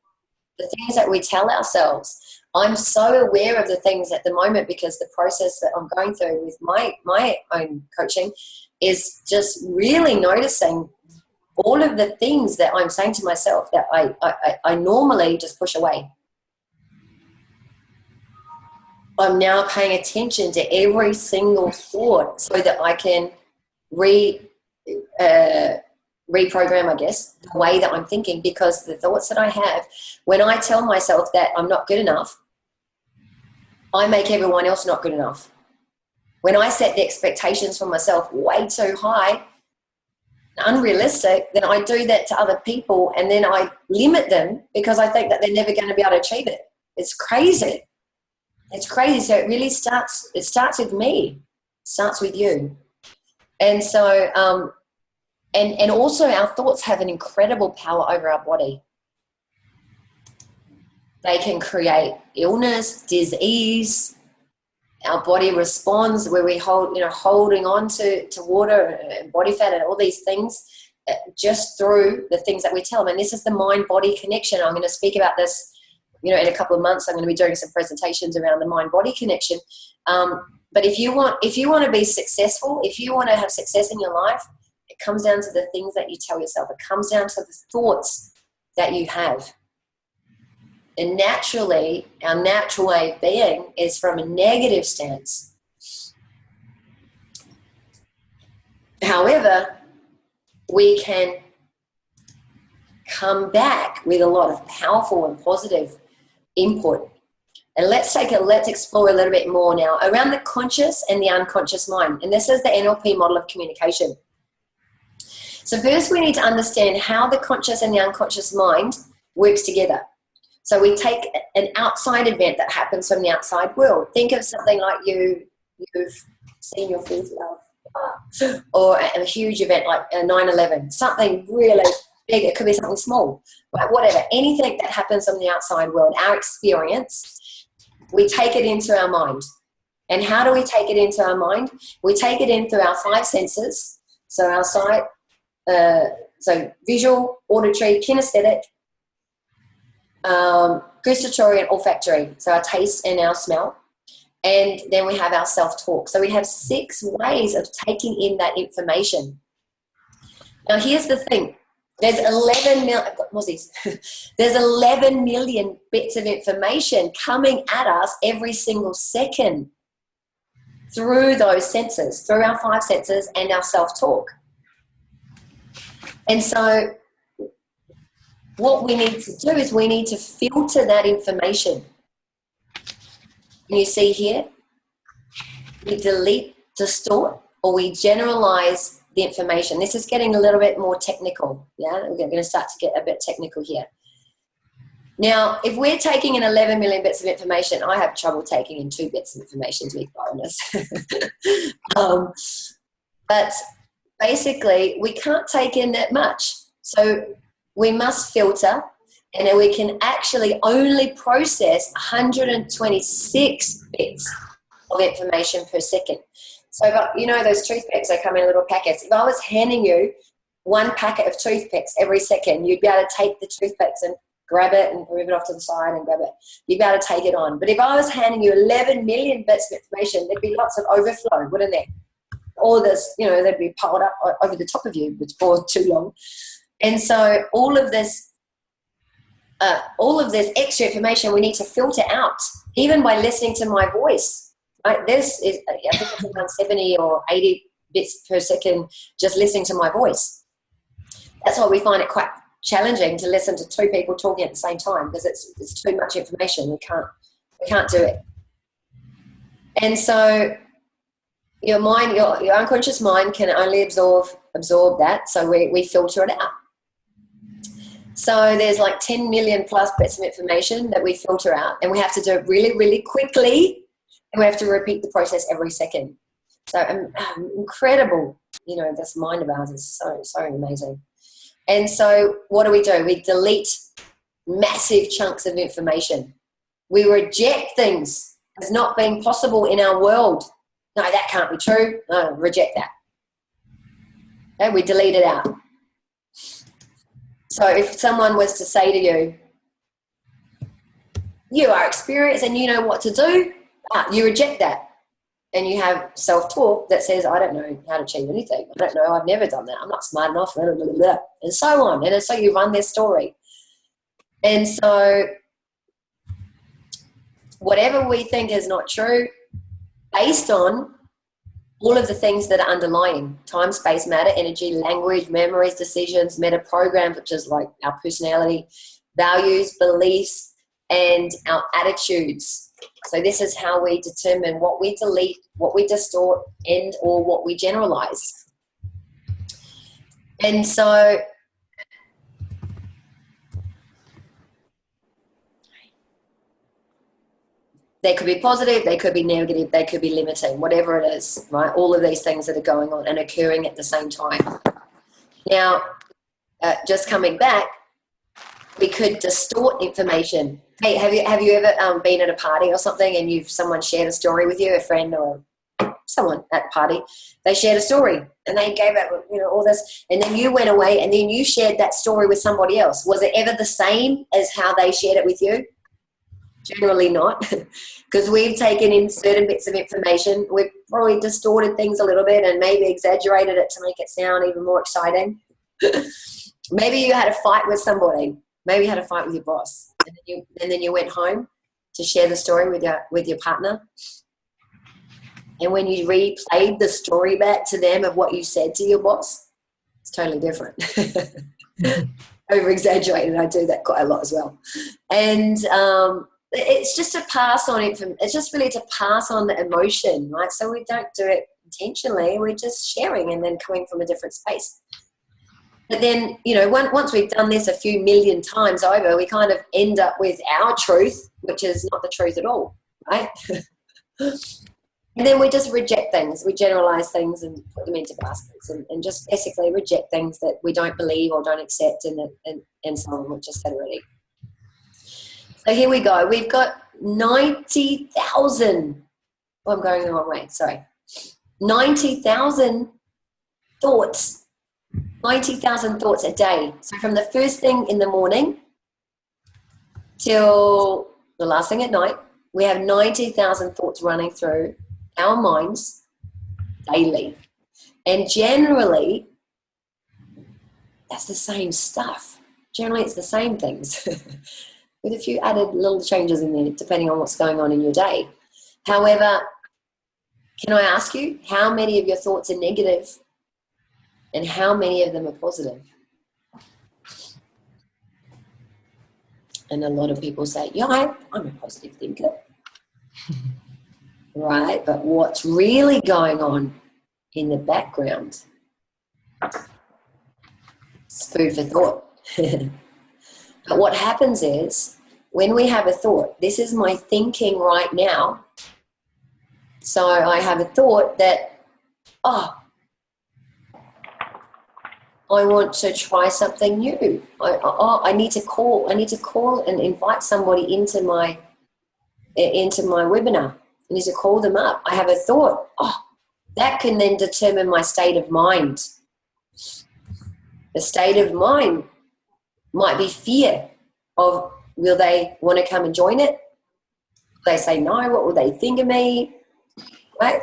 The things that we tell ourselves. I'm so aware of the things at the moment because the process that I'm going through with my own coaching is just really noticing all of the things that I'm saying to myself that I normally just push away. I'm now paying attention to every single thought so that I can reprogram, I guess, the way that I'm thinking, because the thoughts that I have, when I tell myself that I'm not good enough, I make everyone else not good enough. When I set the expectations for myself way too high, unrealistic, then I do that to other people and then I limit them because I think that they're never going to be able to achieve it. It's crazy. It's crazy. So it really starts with me. It starts with you. And so, and also our thoughts have an incredible power over our body. They can create illness, disease. Our body responds where we holding on to water and body fat and all these things just through the things that we tell them. And this is the mind-body connection. I'm going to speak about this, in a couple of months. I'm going to be doing some presentations around the mind-body connection. But if you want to be successful, if you want to have success in your life, it comes down to the things that you tell yourself. It comes down to the thoughts that you have. And naturally, our natural way of being is from a negative stance. However, we can come back with a lot of powerful and positive input. And let's explore a little bit more now around the conscious and the unconscious mind. And this is the NLP model of communication. So first we need to understand how the conscious and the unconscious mind works together. So we take an outside event that happens from the outside world. Think of something like you've seen your first love, or a huge event like a 9/11, something really big. It could be something small, but whatever. Anything that happens from the outside world, our experience, we take it into our mind. And how do we take it into our mind? We take it in through our 5 senses. So our sight, so visual, auditory, kinesthetic, gustatory and olfactory, so our taste and our smell. And then we have our self-talk. So we have 6 ways of taking in that information. Now here's the thing. There's 11 million, I've got mozzies. There's 11 million bits of information coming at us every single second through those senses, through our 5 senses and our self-talk. And so what we need to do is we need to filter that information. And you see here, we delete, distort, or we generalize the information. This is getting a little bit more technical. Yeah, we're going to start to get a bit technical here. Now, if we're taking in 11 million bits of information, I have trouble taking in 2 bits of information, to be quite honest. But basically, we can't take in that much. So we must filter, and then we can actually only process 126 bits of information per second. So, you know those toothpicks, they come in little packets. If I was handing you 1 packet of toothpicks every second, you'd be able to take the toothpicks and grab it and move it off to the side and grab it. You'd be able to take it on. But if I was handing you 11 million bits of information, there'd be lots of overflow, wouldn't there? All this, you know, they'd be piled up over the top of you for too long. And so all of this extra information we need to filter out, even by listening to my voice. Right? This is, I think it's around 70 or 80 bits per second just listening to my voice. That's why we find it quite challenging to listen to 2 people talking at the same time, because it's too much information. We can't do it. And so your mind, your unconscious mind can only absorb that. So we filter it out. So there's like 10 million plus bits of information that we filter out, and we have to do it really, really quickly, and we have to repeat the process every second. So incredible, you know, this mind of ours is so amazing. And so what do? We delete massive chunks of information. We reject things as not being possible in our world. No, that can't be true. No, reject that. And we delete it out. So if someone was to say to you, you are experienced and you know what to do, you reject that. And you have self-talk that says, I don't know how to achieve anything. I don't know. I've never done that. I'm not smart enough. Blah, blah, blah, blah, and so on. And so you run their story. And so whatever we think is not true, based on all of the things that are underlying: time, space, matter, energy, language, memories, decisions, meta programs, which is like our personality, values, beliefs, and our attitudes. So this is how we determine what we delete, what we distort, and or what we generalize. And so they could be positive, they could be negative, they could be limiting, whatever it is, right? All of these things that are going on and occurring at the same time. Now, just coming back, we could distort information. Hey, have you ever been at a party or something and someone shared a story with you, a friend or someone at the party? They shared a story and they gave out, you know, all this, and then you went away and then you shared that story with somebody else. Was it ever the same as how they shared it with you? Generally not, because we've taken in certain bits of information. We've probably distorted things a little bit and maybe exaggerated it to make it sound even more exciting. Maybe you had a fight with somebody. Maybe you had a fight with your boss, and then you went home to share the story with your partner. And when you replayed the story back to them of what you said to your boss, it's totally different. Over exaggerated. I do that quite a lot as well. And it's just to pass on it's just really to pass on the emotion, right? So we don't do it intentionally. We're just sharing and then coming from a different space. But then, you know, once we've done this a few million times over, we kind of end up with our truth, which is not the truth at all, right? And then we just reject things. We generalize things and put them into baskets and just basically reject things that we don't believe or don't accept and so on, which is said already. So here we go. We've got 90,000. Oh, I'm going the wrong way. Sorry. 90,000 thoughts. 90,000 thoughts a day. So from the first thing in the morning till the last thing at night, we have 90,000 thoughts running through our minds daily. And generally, that's the same stuff. Generally, it's the same things with a few added little changes in there depending on what's going on in your day. However, can I ask you, how many of your thoughts are negative and how many of them are positive? And a lot of people say, yeah, I'm a positive thinker. Right, but what's really going on in the background? It's food for thought. But what happens is, when we have a thought, this is my thinking right now. So I have a thought that, oh, I want to try something new. I need to call and invite somebody into my webinar. I need to call them up. I have a thought. Oh, that can then determine my state of mind. The state of mind might be fear of, will they want to come and join it? They say no, what will they think of me? Right?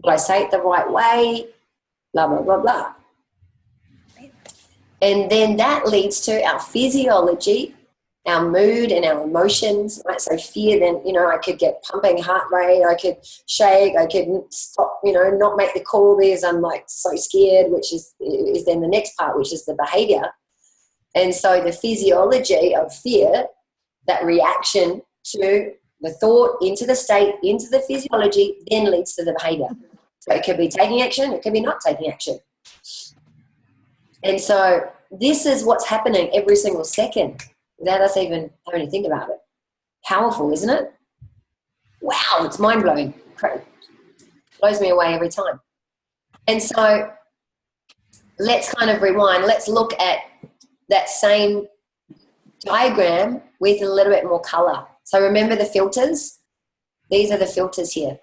Will I say it the right way? Blah, blah, blah, blah. And then that leads to our physiology, our mood and our emotions, right? So fear, then, you know, I could get pumping heart rate, I could shake, I could stop, you know, not make the call because I'm like so scared, which is then the next part, which is the behavior. And so the physiology of fear, that reaction to the thought into the state, into the physiology, then leads to the behavior. So it could be taking action, it could be not taking action. And so this is what's happening every single second without us even having to think about it. Powerful, isn't it? Wow, it's mind-blowing. Blows me away every time. And so let's kind of rewind. Let's look at that same diagram with a little bit more color. So remember the filters? These are the filters here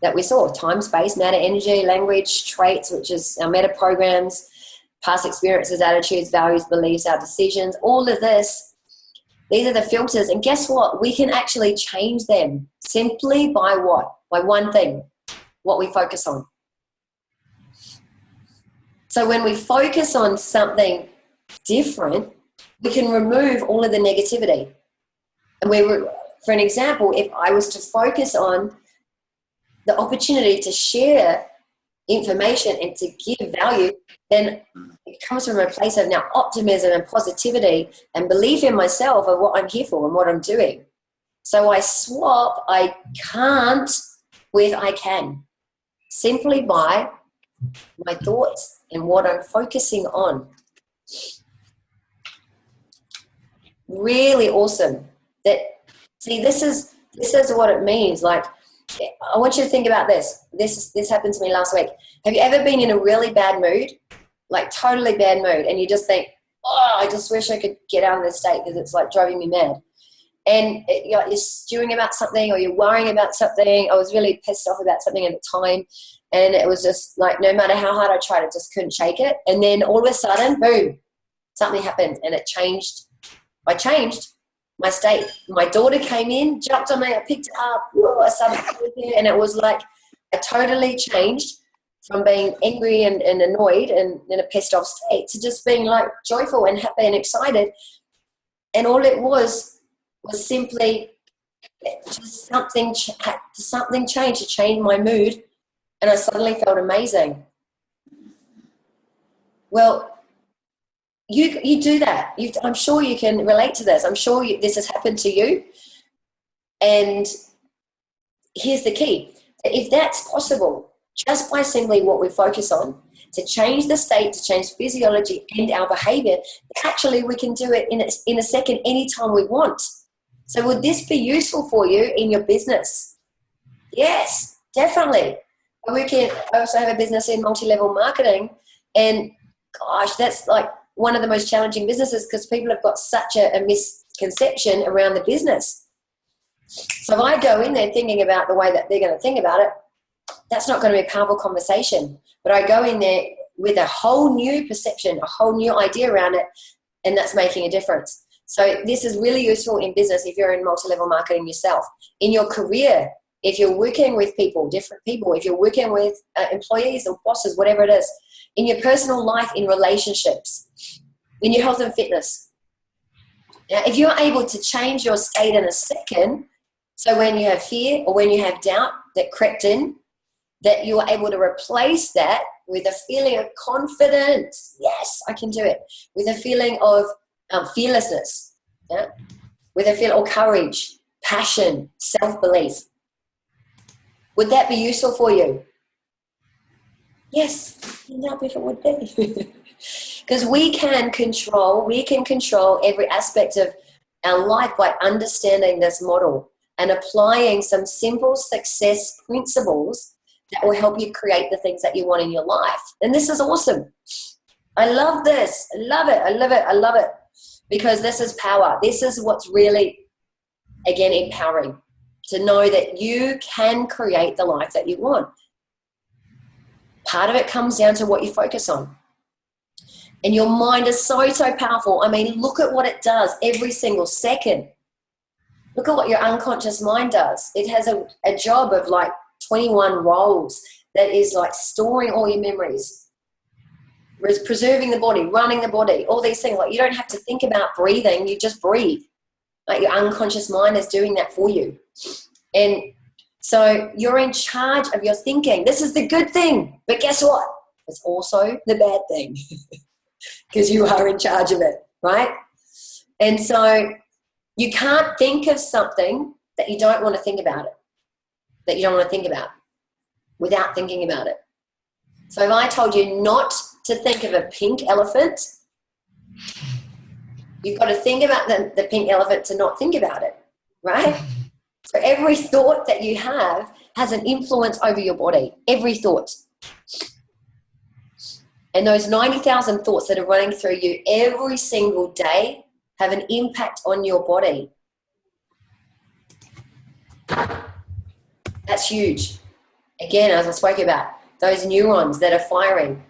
that we saw. Time, space, matter, energy, language, traits, which is our meta programs, past experiences, attitudes, values, beliefs, our decisions, all of this. These are the filters. And guess what? We can actually change them simply by what? By one thing, what we focus on. So when we focus on something different, we can remove all of the negativity. And for an example, if I was to focus on the opportunity to share information and to give value, then it comes from a place of now optimism and positivity and belief in myself of what I'm here for and what I'm doing. So I swap I can't with I can, simply by my thoughts and what I'm focusing on. Really awesome. See, this is what it means. Like, I want you to think about this. This happened to me last week. Have you ever been in a really bad mood, like totally bad mood, and you just think, oh, I just wish I could get out of this state because it's like driving me mad. And you're stewing about something or you're worrying about something. I was really pissed off about something at the time, and it was just like no matter how hard I tried, I just couldn't shake it. And then all of a sudden, boom, something happened and it changed. I changed my state. My daughter came in, jumped on me, I picked her up, I started with her, and it was like I totally changed from being angry and annoyed and in a pissed off state to just being like joyful and happy and excited. And all it was simply just something changed to change my mood, and I suddenly felt amazing. Well, you do that. I'm sure you can relate to this. I'm sure this has happened to you. And here's the key. If that's possible, just by simply what we focus on, to change the state, to change physiology and our behavior, actually we can do it in a second anytime we want. So would this be useful for you in your business? Yes, definitely. I also have a business in multi-level marketing, and gosh, that's like one of the most challenging businesses because people have got such a misconception around the business. So if I go in there thinking about the way that they're going to think about it, that's not going to be a powerful conversation. But I go in there with a whole new perception, a whole new idea around it, and that's making a difference. So this is really useful in business if you're in multi-level marketing yourself. In your career, if you're working with people, different people, if you're working with employees or bosses, whatever it is, in your personal life, in relationships, in your health and fitness. Now, if you're able to change your state in a second, so when you have fear or when you have doubt that crept in, that you're able to replace that with a feeling of confidence. Yes, I can do it. With a feeling of fearlessness, yeah? With a feeling of courage, passion, self-belief. Would that be useful for you? Yes, enough if it would be. Because we can control every aspect of our life by understanding this model and applying some simple success principles that will help you create the things that you want in your life. And this is awesome. I love this. I love it. I love it. I love it. Because this is power. This is what's really, again, empowering. To know that you can create the life that you want. Part of it comes down to what you focus on. And your mind is so, so powerful. I mean, look at what it does every single second. Look at what your unconscious mind does. It has a job of like 21 roles that is like storing all your memories, preserving the body, running the body, all these things. Like you don't have to think about breathing, you just breathe. Like your unconscious mind is doing that for you. And so you're in charge of your thinking. This is the good thing. But guess what? It's also the bad thing because you are in charge of it, right? And so you can't think of something that you don't want to think about without thinking about it. So if I told you not to think of a pink elephant, you've got to think about the pink elephant to not think about it, right? So every thought that you have has an influence over your body, every thought. And those 90,000 thoughts that are running through you every single day have an impact on your body. That's huge. Again, as I spoke about, those neurons that are firing,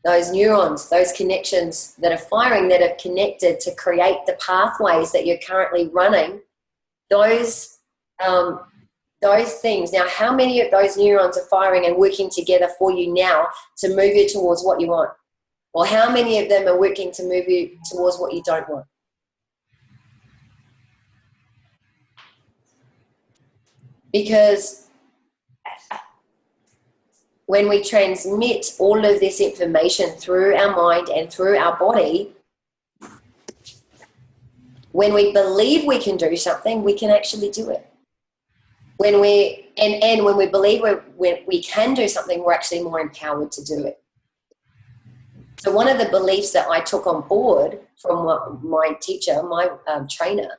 those neurons, those connections that are firing, that are connected to create the pathways that you're currently running, those things. Now, how many of those neurons are firing and working together for you now to move you towards what you want? Or how many of them are working to move you towards what you don't want? Because when we transmit all of this information through our mind and through our body, when we believe we can do something, we can actually do it. When we believe we can do something, we're actually more empowered to do it. So one of the beliefs that I took on board from my teacher, my trainer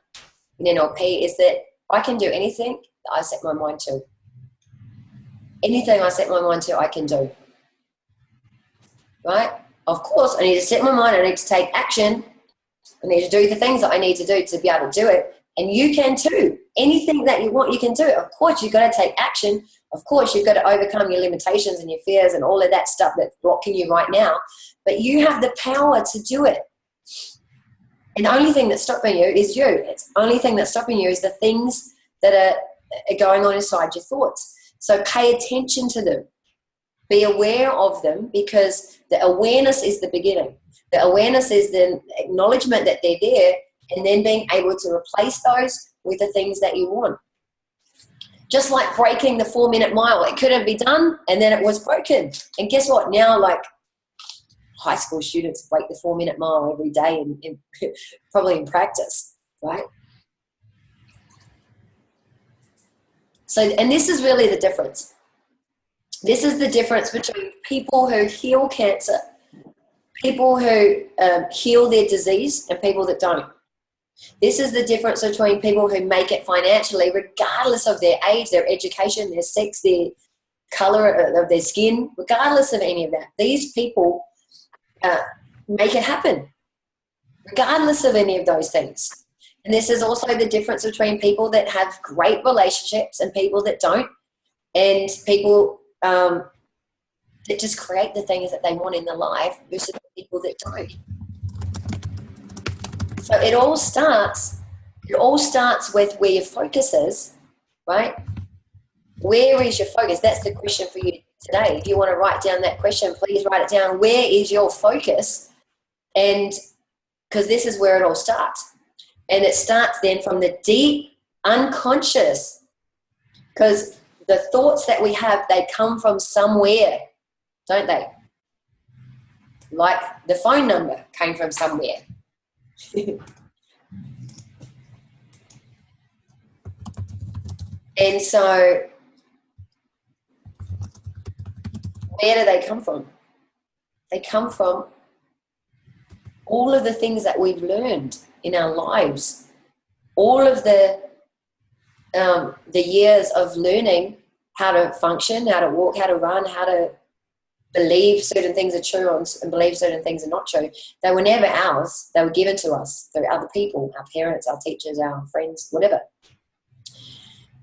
in NLP, is that I can do anything that I set my mind to. Anything I set my mind to, I can do. Right? Of course, I need to set my mind, I need to take action, I need to do the things that I need to do to be able to do it. And you can too. Anything that you want, you can do it. Of course, you've got to take action. Of course, you've got to overcome your limitations and your fears and all of that stuff that's blocking you right now. But you have the power to do it. And the only thing that's stopping you is you. It's the only thing that's stopping you is the things that are going on inside your thoughts. So pay attention to them. Be aware of them, because the awareness is the beginning. The awareness is the acknowledgement that they're there, and then being able to replace those with the things that you want. Just like breaking the 4-minute mile. It couldn't be done, and then it was broken. And guess what? Now, like, high school students break the 4-minute mile every day and probably in practice, right? So, and this is really the difference. This is the difference between people who heal cancer, people who heal their disease, and people that don't. This is the difference between people who make it financially, regardless of their age, their education, their sex, their color of their skin, regardless of any of that. These people make it happen, regardless of any of those things. And this is also the difference between people that have great relationships and people that don't, and people that just create the things that they want in their life versus people that don't. So it all starts with where your focus is, right? Where is your focus? That's the question for you today. If you want to write down that question, please write it down. Where is your focus? And because this is where it all starts. And it starts then from the deep unconscious, because the thoughts that we have, they come from somewhere, don't they? Like the phone number came from somewhere. And so where do they come from? They come from all of the things that we've learned in our lives, all of the years of learning how to function, how to walk, how to run, how to believe certain things are true and believe certain things are not true. They were never ours. They were given to us through other people, our parents, our teachers, our friends, whatever.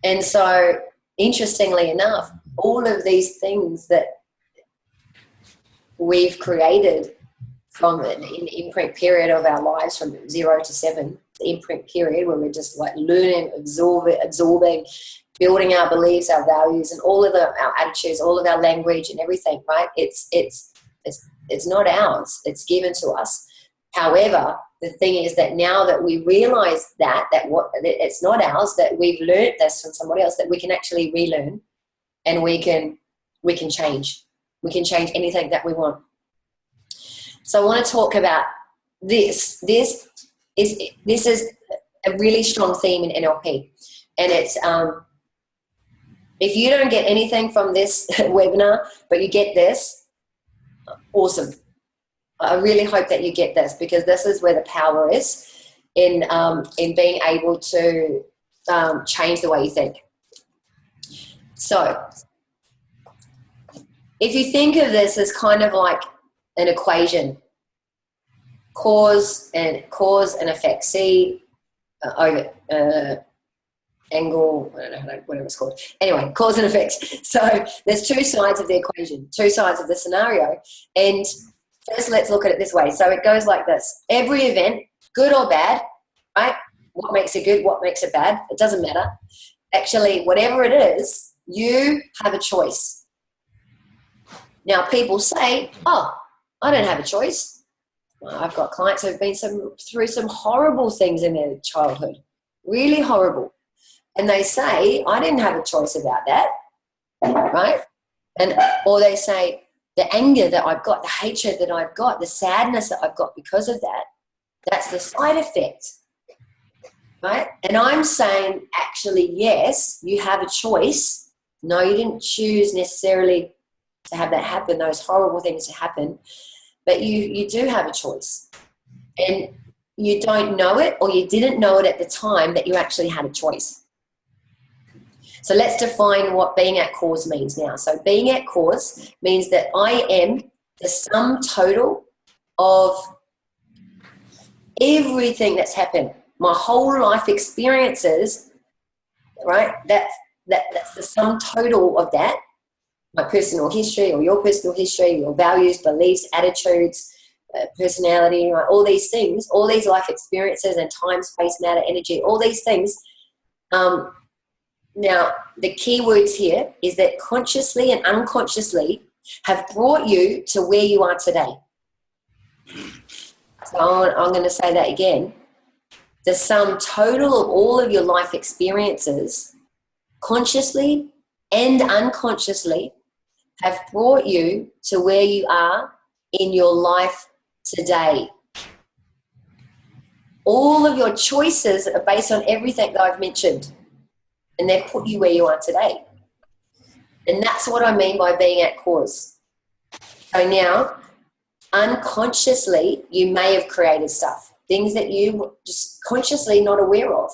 And so, interestingly enough, all of these things that we've created from an imprint period of our lives, from 0 to 7, the imprint period where we're just like learning, absorbing, building our beliefs, our values, and all of our attitudes, all of our language and everything, right? It's not ours. It's given to us. However, the thing is that now that we realize that it's not ours, that we've learned this from somebody else, that we can actually relearn, and we can change. We can change anything that we want. So I want to talk about this. This is a really strong theme in NLP, and it's if you don't get anything from this webinar, but you get this, awesome. I really hope that you get this, because this is where the power is in being able to change the way you think. So if you think of this as kind of like an equation, cause and effect, C over angle, I don't know, whatever it's called. Anyway, cause and effect. So there's two sides of the equation, two sides of the scenario. And first, let's look at it this way. So it goes like this. Every event, good or bad, right? What makes it good, what makes it bad, it doesn't matter. Actually, whatever it is, you have a choice. Now, people say, oh, I don't have a choice. Well, I've got clients who have been through some horrible things in their childhood, really horrible. And they say, I didn't have a choice about that, right? Or they say, the anger that I've got, the hatred that I've got, the sadness that I've got because of that, that's the side effect, right? And I'm saying, actually, yes, you have a choice. No, you didn't choose necessarily to have that happen, those horrible things to happen, but you do have a choice. And you don't know it, or you didn't know it at the time that you actually had a choice. So let's define what being at cause means now. So being at cause means that I am the sum total of everything that's happened, my whole life experiences, right? That's the sum total of that. My personal history, or your personal history, your values, beliefs, attitudes, personality, right? All these things, all these life experiences and time, space, matter, energy, all these things. Now, the key words here is that consciously and unconsciously have brought you to where you are today. So I'm going to say that again. The sum total of all of your life experiences, consciously and unconsciously, have brought you to where you are in your life today. All of your choices are based on everything that I've mentioned, and they've put you where you are today. And that's what I mean by being at cause. So now, unconsciously, you may have created stuff, things that you just consciously not aware of,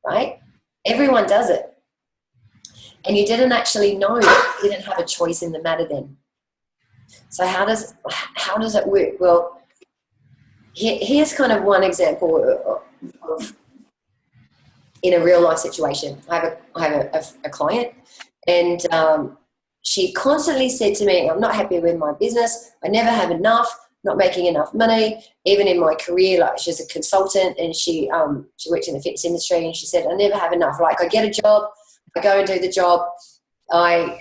right? Everyone does it. And you didn't actually know, you didn't have a choice in the matter then. So how does it work? Well, here's kind of one example of in a real life situation. I have a client, and she constantly said to me, I'm not happy with my business. I never have enough, not making enough money. Even in my career, like she's a consultant, and she worked in the fitness industry, and she said, I never have enough. Like I get a job, I go and do the job, I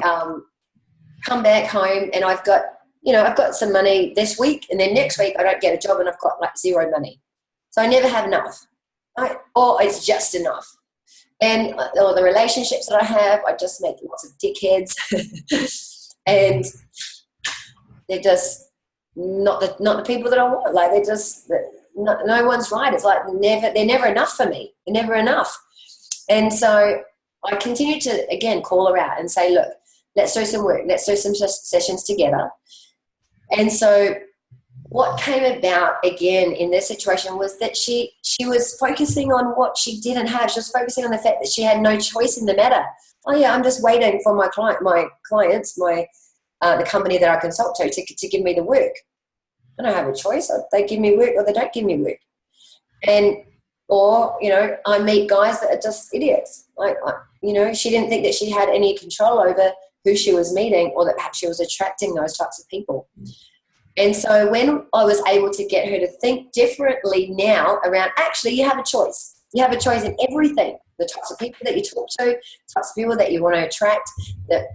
come back home and I've got some money this week, and then next week I don't get a job and I've got like zero money. So I never have enough, right? Or it's just enough. And all the relationships that I have, I just make lots of dickheads. And they're just not the people that I want. Like they're just, no one's right. It's like they're never enough for me. They're never enough. And so I continue to, again, call her out and say, look, let's do some work. Let's do some sessions together. And so what came about, again, in this situation was that she was focusing on what she didn't have. She was focusing on the fact that she had no choice in the matter. Oh, yeah, I'm just waiting for my clients, the company that I consult to give me the work. I don't have a choice. They give me work or they don't give me work. Or, I meet guys that are just idiots. She didn't think that she had any control over who she was meeting, or that perhaps she was attracting those types of people. And so when I was able to get her to think differently now around, actually, you have a choice. You have a choice in everything. The types of people that you talk to, the types of people that you want to attract, the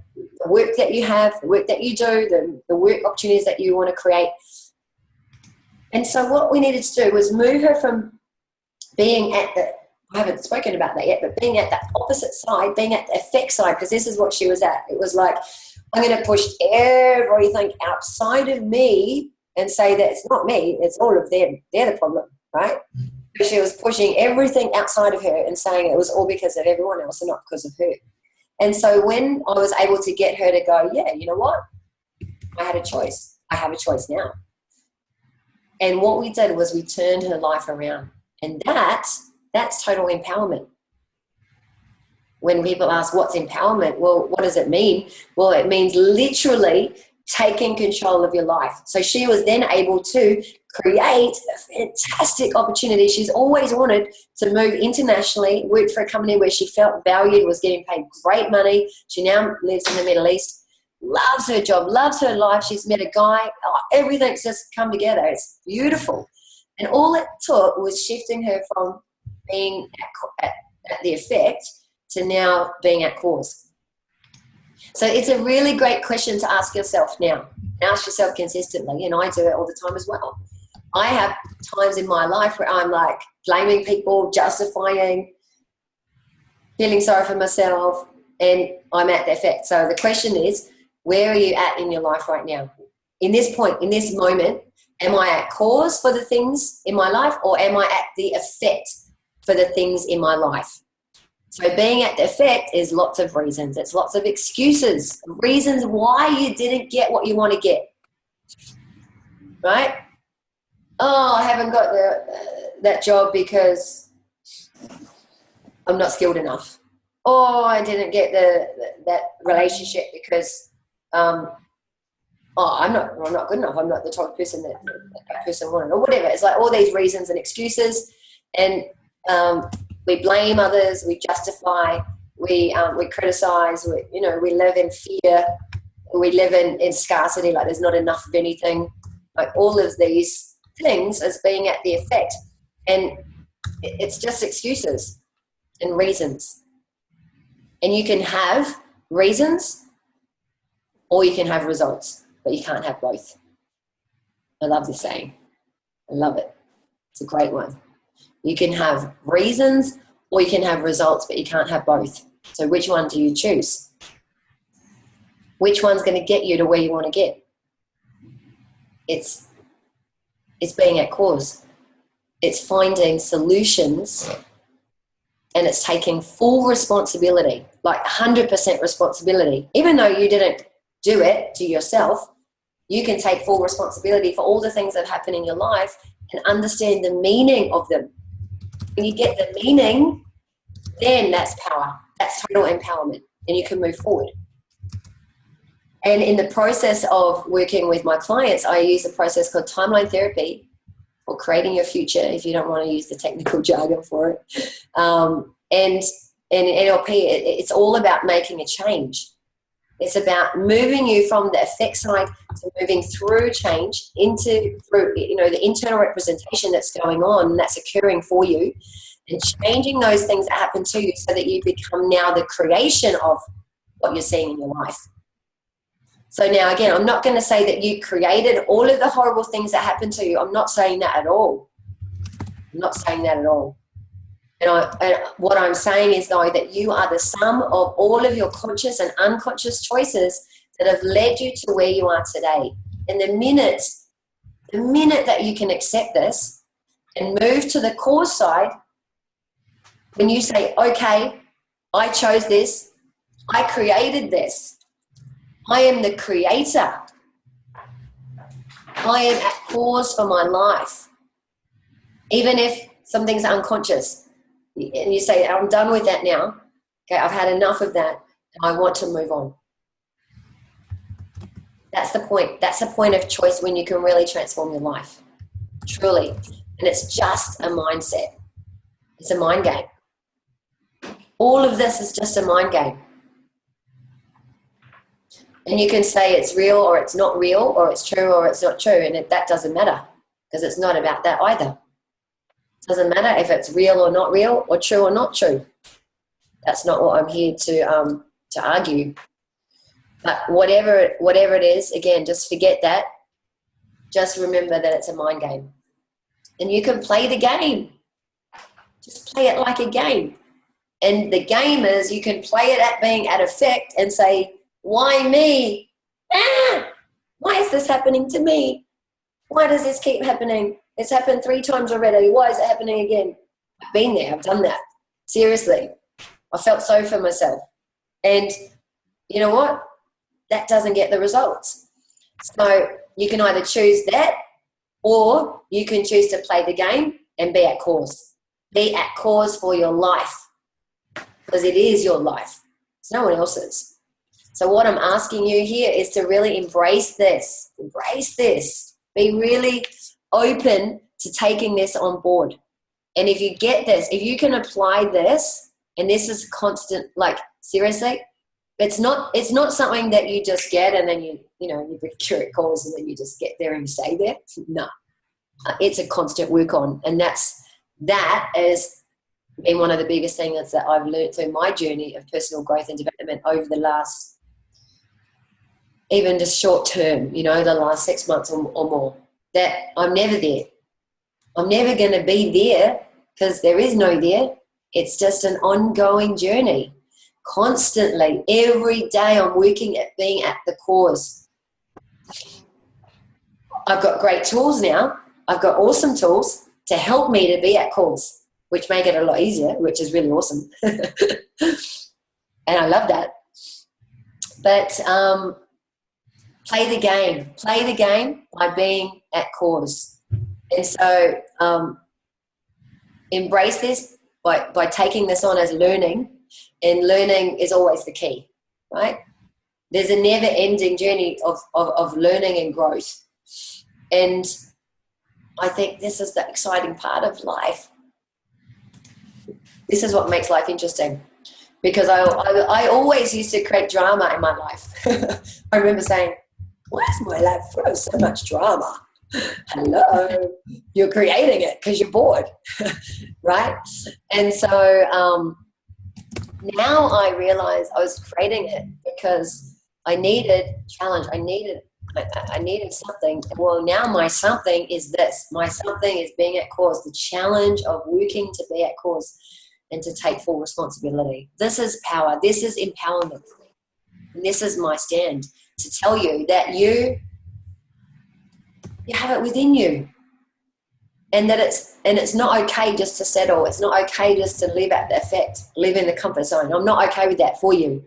work that you have, the work that you do, the work opportunities that you want to create. And so what we needed to do was move her from being at I haven't spoken about that yet, but being at that opposite side, being at the effect side, because this is what she was at. It was like, I'm going to push everything outside of me and say that it's not me, it's all of them. They're the problem, right? She was pushing everything outside of her and saying it was all because of everyone else and not because of her. And so when I was able to get her to go, yeah, you know what? I had a choice. I have a choice now. And what we did was we turned her life around. And that's total empowerment. When people ask what's empowerment, well, what does it mean? Well, it means literally taking control of your life. So she was then able to create a fantastic opportunity. She's always wanted to move internationally, work for a company where she felt valued, was getting paid great money. She now lives in the Middle East, loves her job, loves her life. She's met a guy. Everything's just come together. It's beautiful. And all it took was shifting her from being at the effect to now being at cause. So it's a really great question to ask yourself now. Ask yourself consistently, and I do it all the time as well. I have times in my life where I'm like blaming people, justifying, feeling sorry for myself, and I'm at the effect. So the question is, where are you at in your life right now? In this point, in this moment, am I at cause for the things in my life, or am I at the effect for the things in my life? So being at the effect is lots of reasons. It's lots of excuses, reasons why you didn't get what you want to get, right? Oh, I haven't got that job because I'm not skilled enough. Or I didn't get that relationship because I'm not good enough. I'm not the type of person that person wanted, or whatever. It's like all these reasons and excuses, and we blame others, we justify, we criticize, we live in fear, we live in scarcity, like there's not enough of anything, like all of these things as being at the effect. And it's just excuses and reasons. And you can have reasons or you can have results, but you can't have both. I love this saying. I love it. It's a great one. You can have reasons or you can have results, but you can't have both. So which one do you choose? Which one's going to get you to where you want to get? It's being at cause. It's finding solutions, and it's taking full responsibility. like 100% responsibility. Even though you didn't do it to yourself, you can take full responsibility for all the things that happen in your life and understand the meaning of them. When you get the meaning, then that's power. That's total empowerment, and you can move forward. And in the process of working with my clients, I use a process called timeline therapy, or creating your future, if you don't want to use the technical jargon for it. And in NLP, it's all about making a change. It's about moving you from the effect side to moving through change through the internal representation that's going on, that's occurring for you, and changing those things that happen to you so that you become now the creation of what you're seeing in your life. So now, again, I'm not going to say that you created all of the horrible things that happened to you. I'm not saying that at all. I'm not saying that at all. And what I'm saying is, though, that you are the sum of all of your conscious and unconscious choices that have led you to where you are today. And the minute that you can accept this and move to the cause side, when you say, okay, I chose this, I created this, I am the creator, I am at cause for my life, even if something's unconscious. And you say, I'm done with that now. Okay, I've had enough of that. I want to move on. That's the point. That's the point of choice when you can really transform your life. Truly. And it's just a mindset. It's a mind game. All of this is just a mind game. And you can say it's real or it's not real, or it's true or it's not true. And that doesn't matter, because it's not about that either. Doesn't matter if it's real or not real, or true or not true. That's not what I'm here to argue. But whatever it is, again, just forget that. Just remember that it's a mind game. And you can play the game. Just play it like a game. And the game is, you can play it at being at effect and say, why me? Why is this happening to me? Why does this keep happening? It's happened 3 times already. Why is it happening again? I've been there. I've done that. Seriously. I felt sorry for myself. And you know what? That doesn't get the results. So you can either choose that, or you can choose to play the game and be at cause. Be at cause for your life, because it is your life. It's no one else's. So what I'm asking you here is to really embrace this. Embrace this. Be really open to taking this on board. And if you get this, if you can apply this, and this is constant, like seriously, it's not something that you just get and then you procure it calls and then you just get there and you stay there. No, it's a constant work on. And that has been one of the biggest things that I've learned through my journey of personal growth and development over the last, even just short term, the last 6 months or more, that I'm never there. I'm never going to be there, because there is no there. It's just an ongoing journey. Constantly, every day I'm working at being at the cause. I've got great tools now. I've got awesome tools to help me to be at cause, which make it a lot easier, which is really awesome. And I love that. But play the game. Play the game by being at cause. And so embrace this by taking this on as learning. And learning is always the key, right? There's a never-ending journey of learning and growth. And I think this is the exciting part of life. This is what makes life interesting. Because I always used to create drama in my life. I remember saying, why is my life full of so much drama? Hello, you're creating it because you're bored, right? And so now I realize I was creating it because I needed challenge. I needed something. Well, now my something is this. My something is being at cause, the challenge of working to be at cause and to take full responsibility. This is power. This is empowerment. And this is my stand to tell you that you have it within you. and that it's not okay just to settle. It's not okay just to live at the effect, live in the comfort zone. I'm not okay with that for you.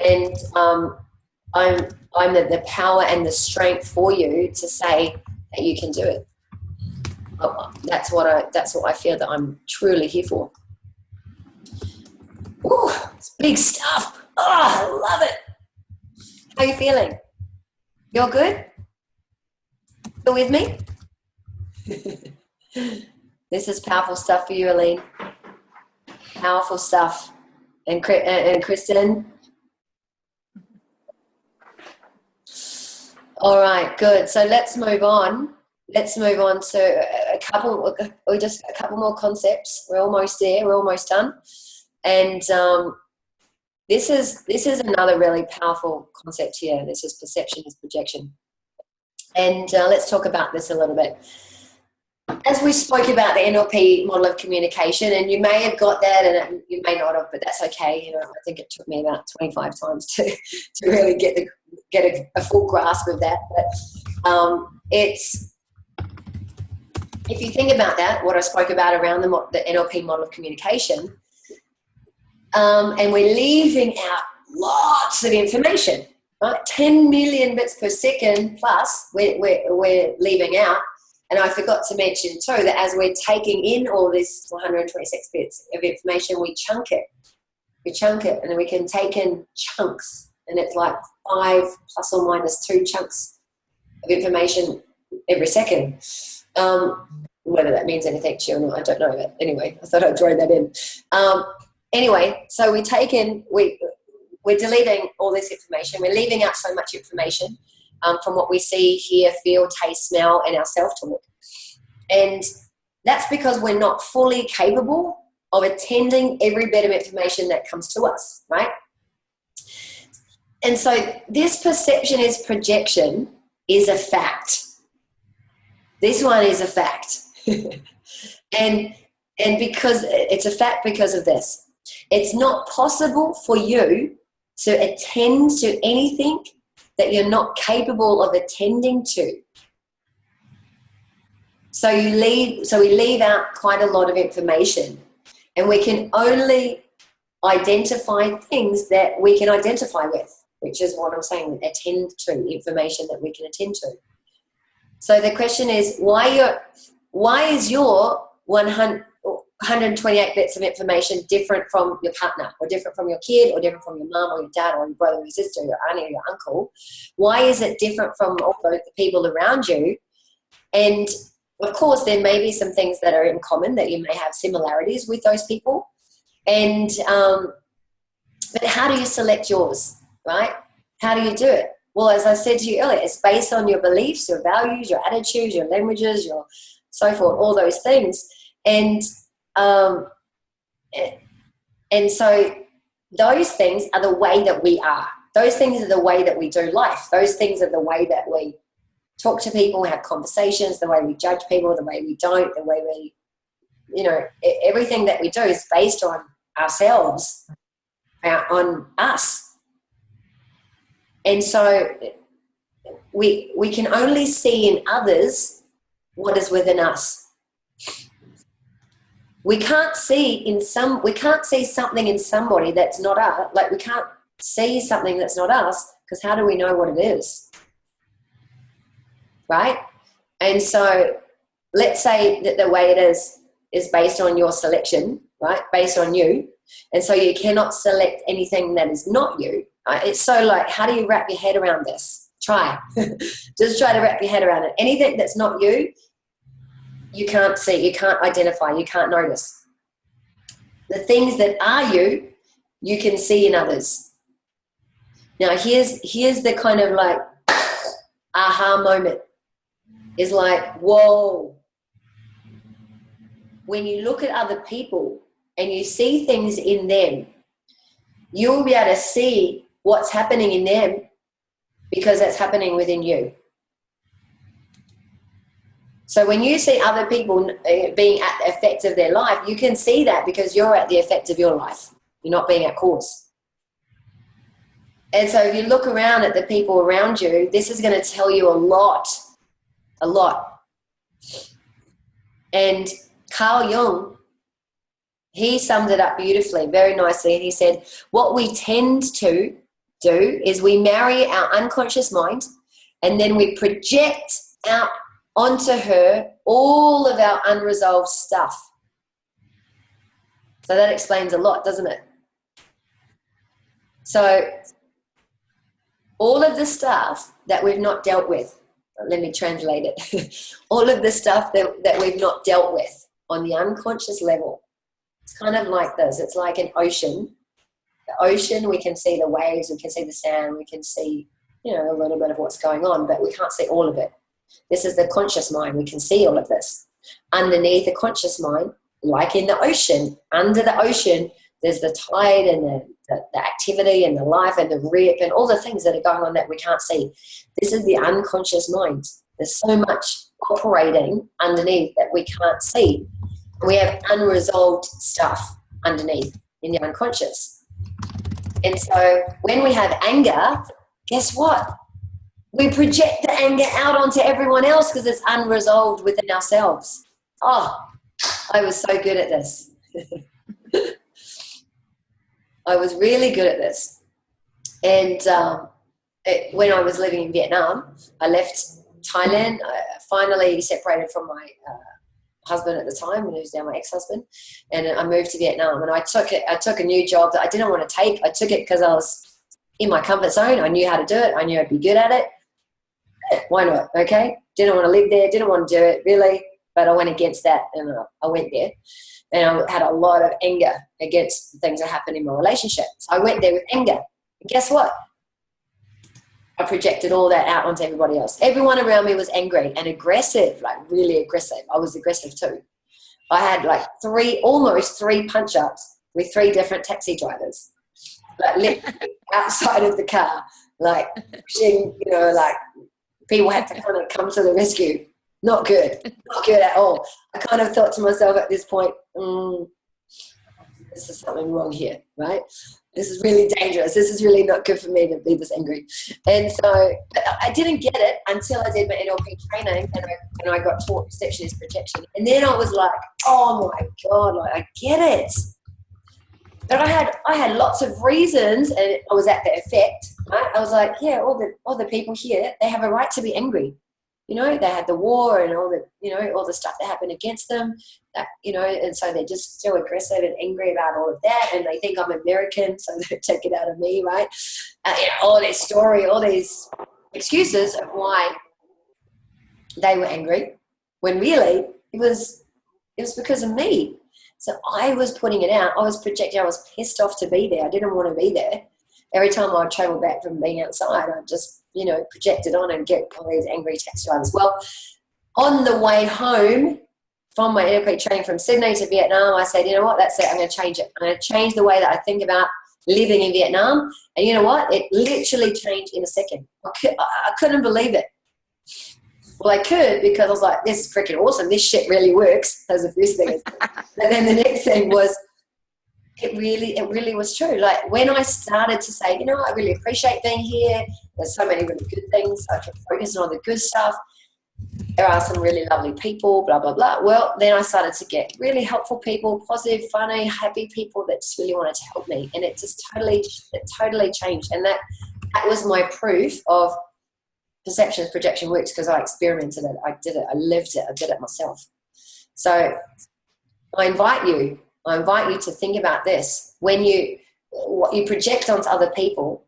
And I'm the power and the strength for you to say that you can do it. That's what I feel that I'm truly here for. Ooh, it's big stuff. Oh, I love it. How are you feeling? You're good? You're with me? This is powerful stuff for you, Aline. Powerful stuff. And Kristen? All right, good. So let's move on. Let's move on to a couple more concepts. We're almost there. We're almost done. And this is another really powerful concept here. This is perception is projection. And let's talk about this a little bit. As we spoke about the NLP model of communication, and you may have got that and you may not have, but that's okay. You know, I think it took me about 25 times to really get a full grasp of that. But it's, if you think about that, what I spoke about around the NLP model of communication, and we're leaving out lots of information, right? 10 million bits per second plus we're leaving out. And I forgot to mention too that as we're taking in all this 126 bits of information, we chunk it. And then we can take in chunks, and it's like 5 plus or minus 2 chunks of information every second. Whether that means anything to you or not, I don't know. But anyway, I thought I'd throw that in. Anyway, so we're deleting all this information. We're leaving out so much information from what we see, hear, feel, taste, smell, and our self-talk. And that's because we're not fully capable of attending every bit of information that comes to us, right? And so this perception is projection is a fact. This one is a fact. and because it's a fact because of this. It's not possible for you to attend to anything that you're not capable of attending to. So we leave out quite a lot of information, and we can only identify things that we can identify with, which is what I'm saying, attend to information that we can attend to. So the question is, why is your 128 bits of information different from your partner, or different from your kid, or different from your mum or your dad or your brother or your sister or your auntie or your uncle? Why is it different from all the people around you? And of course, there may be some things that are in common, that you may have similarities with those people. And but how do you select yours, right? How do you do it? Well, as I said to you earlier, it's based on your beliefs, your values, your attitudes, your languages, your so forth, all those things. And so those things are the way that we are. Those things are the way that we do life. Those things are the way that we talk to people, have conversations, the way we judge people, the way we don't, the way we, everything that we do is based on ourselves, on us. And so we can only see in others what is within us. We can't see something in somebody that's not us. Like, we can't see something that's not us, because how do we know what it is? Right? And so let's say that the way it is based on your selection, right? Based on you. And so you cannot select anything that is not you. Right? It's so like, how do you wrap your head around this? Try. Just try to wrap your head around it. Anything that's not you, you can't see, you can't identify, you can't notice. The things that are you, you can see in others. Now here's the kind of like aha moment. Is like, whoa. When you look at other people and you see things in them, you'll be able to see what's happening in them, because that's happening within you. So when you see other people being at the effect of their life, you can see that because you're at the effect of your life. You're not being at course. And so if you look around at the people around you, this is going to tell you a lot. And Carl Jung, he summed it up beautifully, very nicely. And he said, what we tend to do is we marry our unconscious mind, and then we project out onto her all of our unresolved stuff. So that explains a lot, doesn't it? So all of the stuff that we've not dealt with, let me translate it. All of the stuff that we've not dealt with on the unconscious level, it's kind of like this. It's like an ocean. The ocean, we can see the waves, we can see the sand, we can see, you know, a little bit of what's going on, but we can't see all of it. This is the conscious mind. We can see all of this. Underneath the conscious mind, like in the ocean, under the ocean, there's the tide and the activity and the life and the rip and all the things that are going on that we can't see. This is the unconscious mind. There's so much operating underneath that we can't see. We have unresolved stuff underneath in the unconscious. And so when we have anger, guess what? We project the anger out onto everyone else because it's unresolved within ourselves. Oh, I was so good at this. I was really good at this. And when I was living in Vietnam, I left Thailand. I finally separated from my husband at the time, and he was now my ex-husband, and I moved to Vietnam. And I took a new job that I didn't want to take. I took it because I was in my comfort zone. I knew how to do it. I knew I'd be good at it. Why not? Okay. Didn't want to live there. Didn't want to do it really, but I went against that, and I went there. And I had a lot of anger against the things that happened in my relationship. So I went there with anger. And guess what? I projected all that out onto everybody else. Everyone around me was angry and aggressive, like really aggressive. I was aggressive too. I had like almost three punch-ups with three different taxi drivers, like literally outside of the car, like pushing, you know, like people had to kind of come to the rescue. Not good at all. I kind of thought to myself at this point, this is something wrong here, right? This is really dangerous. This is really not good for me to be this angry. And so but I didn't get it until I did my NLP training and I got taught perception is projection. And then I was like, oh my God, like I get it. But I had lots of reasons, and I was at the effect, right? I was like, yeah, all the people here, they have a right to be angry. You know, they had the war and all the, you know, all the stuff that happened against them, that, you know, and so they're just so aggressive and angry about all of that, and they think I'm American, so they take it out of me, right? You know, all this story, all these excuses of why they were angry, when really it was because of me. So I was putting it out. I was projecting. I was pissed off to be there. I didn't want to be there. Every time I travel back from being outside, I just, you know, project it on and get all these angry taxi drivers. Well, on the way home from my NLP training from Sydney to Vietnam, I said, you know what, that's it. I'm going to change it. I'm going to change the way that I think about living in Vietnam. And you know what? It literally changed in a second. I couldn't believe it. Well, I could, because I was like, this is freaking awesome. This shit really works. That was the first thing. And then the next thing was, it really was true. Like when I started to say, you know, I really appreciate being here. There's so many really good things. I can focus on the good stuff. There are some really lovely people, blah, blah, blah. Well, then I started to get really helpful people, positive, funny, happy people that just really wanted to help me. And it just totally changed. And that was my proof of perception projection works, because I experimented it. I did it. I lived it. I did it myself. So I invite you to think about this. When what you project onto other people,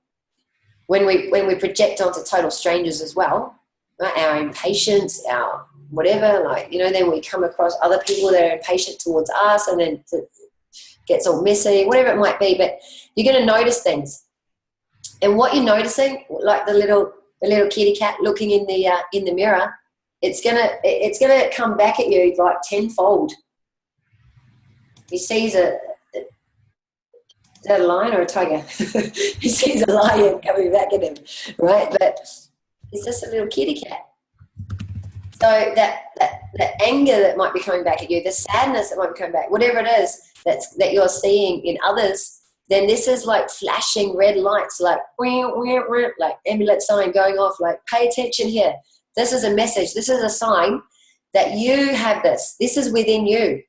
when we project onto total strangers as well, right? Our impatience, our whatever, like, you know, then we come across other people that are impatient towards us, and then it gets all messy, whatever it might be. But you're going to notice things, and what you're noticing, like the little kitty cat looking in the mirror, it's gonna come back at you like tenfold. He sees is that a lion or a tiger? He sees a lion coming back at him, right? But it's just a little kitty cat. So that anger that might be coming back at you, the sadness that might be coming back, whatever it is that you're seeing in others, then this is like flashing red lights, like ambulance sign going off, like pay attention here. This is a message. This is a sign that you have this. This is within you.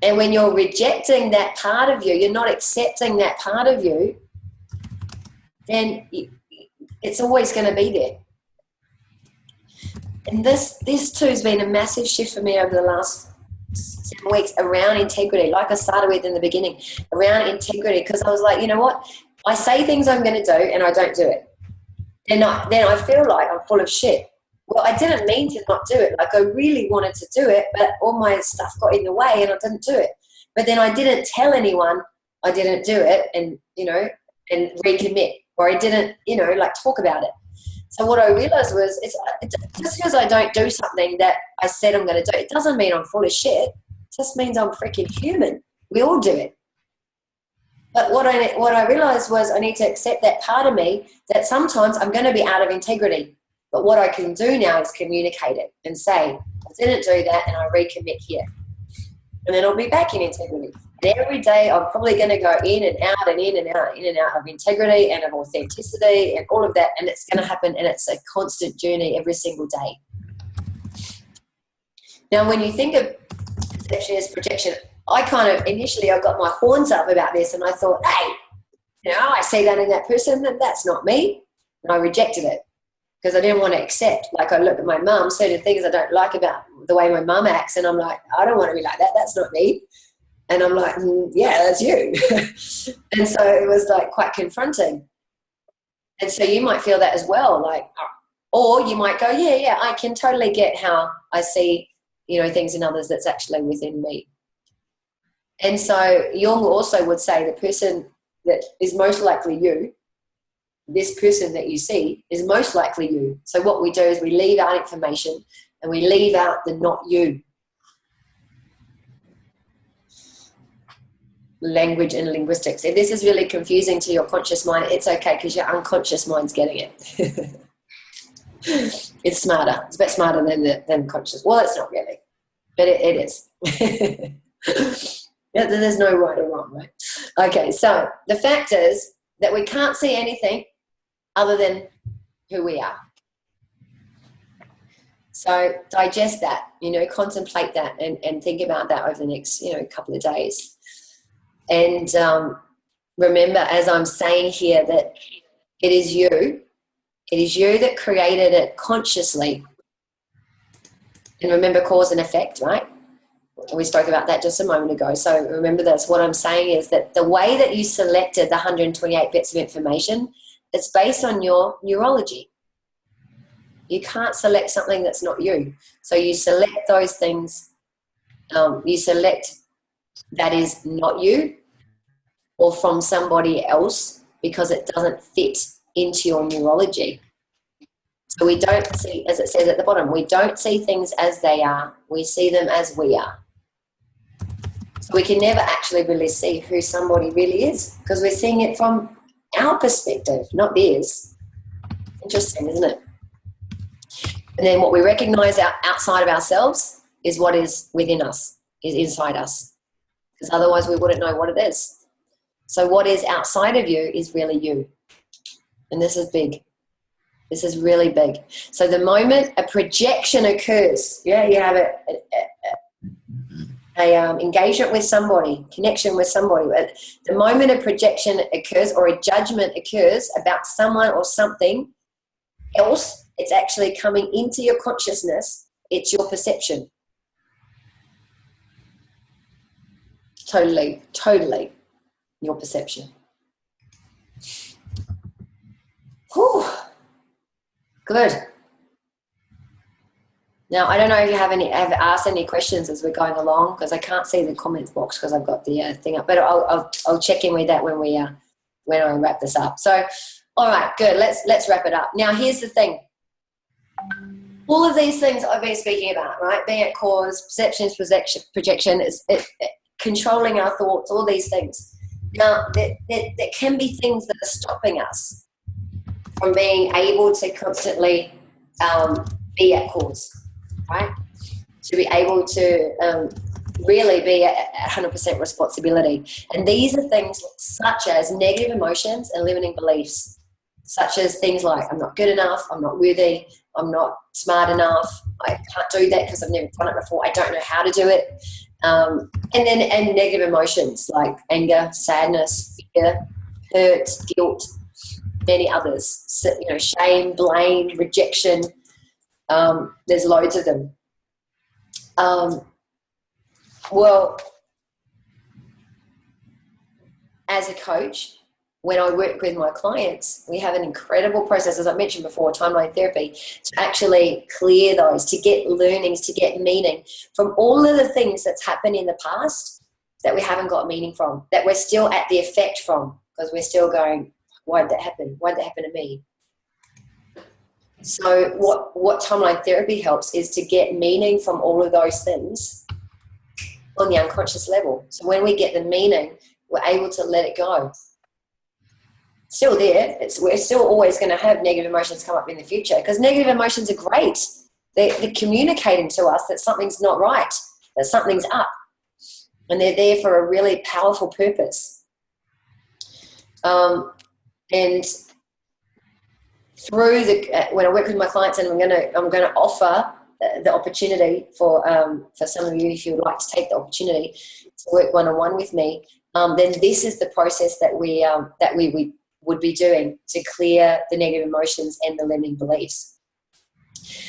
And when you're rejecting that part of you, you're not accepting that part of you, then it's always going to be there. And this too has been a massive shift for me over the last 7 weeks around integrity, like I started with in the beginning, around integrity, because I was like, you know what? I say things I'm going to do and I don't do it. Then I feel like I'm full of shit. Well, I didn't mean to not do it. Like, I really wanted to do it, but all my stuff got in the way and I didn't do it. But then I didn't tell anyone I didn't do it and, and recommit, or I didn't, like, talk about it. So what I realized was, it's just because I don't do something that I said I'm going to do, it doesn't mean I'm full of shit. It just means I'm freaking human. We all do it. But what I realized was I need to accept that part of me that sometimes I'm going to be out of integrity. But what I can do now is communicate it and say, I didn't do that and I recommit here. And then I'll be back in integrity. And every day I'm probably going to go in and out and in and out, in and out of integrity and of authenticity and all of that. And it's going to happen, and it's a constant journey every single day. Now, when you think of perception as projection, I got my horns up about this, and I thought, hey, I see that in that person, that's not me. And I rejected it because I didn't want to accept. Like, I look at my mum, certain things I don't like about the way my mum acts, and I'm like, I don't want to be like that. That's not me. And I'm like, yeah, that's you. And so it was like quite confronting. And so you might feel that as well, like, or you might go, yeah, I can totally get how I see, things in others that's actually within me. And so Jung also would say the person that is most likely you, this person that you see, is most likely you. So what we do is we leave out information and we leave out the not you. Language and linguistics. If this is really confusing to your conscious mind, it's okay, because your unconscious mind's getting it. It's smarter. It's a bit smarter than conscious. Well, it's not really, but it is. There's no right or wrong, right? Okay, so the fact is that we can't see anything other than who we are. So digest that, contemplate that and think about that over the next, couple of days. And remember, as I'm saying here, that it is you that created it consciously. And remember cause and effect, right? We spoke about that just a moment ago. So remember this. What I'm saying is that the way that you selected the 128 bits of information, it's based on your neurology. You can't select something that's not you. So you select those things, you select that is not you or from somebody else because it doesn't fit into your neurology. So we don't see, as it says at the bottom, we don't see things as they are. We see them as we are. So we can never actually really see who somebody really is because we're seeing it from our perspective, not theirs. Interesting, isn't it? And then what we recognize outside of ourselves is what is within us, is inside us. Because otherwise we wouldn't know what it is. So what is outside of you is really you. And this is big. This is really big. So the moment a projection occurs, you have a engagement with somebody, connection with somebody. The moment a projection occurs or a judgment occurs about someone or something else, it's actually coming into your consciousness. It's your perception. Totally your perception. Whew. Good. Now, I don't know if you have asked any questions as we're going along because I can't see the comments box because I've got the thing up. But I'll check in with that when I wrap this up. So, all right, good. Let's wrap it up. Now, here's the thing. All of these things I've been speaking about, right? Being at cause, perceptions, projection, is controlling our thoughts, all these things. Now, there can be things that are stopping us from being able to constantly be at cause, right? To be able to really be at 100% responsibility. And these are things such as negative emotions and limiting beliefs, such as things like I'm not good enough, I'm not worthy, I'm not smart enough. I can't do that because I've never done it before. I don't know how to do it. And negative emotions like anger, sadness, fear, hurt, guilt, many others. So, shame, blame, rejection. There's loads of them. Well, as a coach, when I work with my clients, we have an incredible process, as I mentioned before, timeline therapy, to actually clear those, to get learnings, to get meaning from all of the things that's happened in the past that we haven't got meaning from, that we're still at the effect from, because we're still going, why did that happen? Why did that happen to me? So what timeline therapy helps is to get meaning from all of those things on the unconscious level. So when we get the meaning, we're able to let it go. Still there. We're still always going to have negative emotions come up in the future, because negative emotions are great. They're communicating to us that something's not right, that something's up, and they're there for a really powerful purpose. And through when I work with my clients, and I'm going to offer the opportunity for some of you, if you would like to take the opportunity to work one-on-one with me, then this is the process that we would be doing to clear the negative emotions and the limiting beliefs.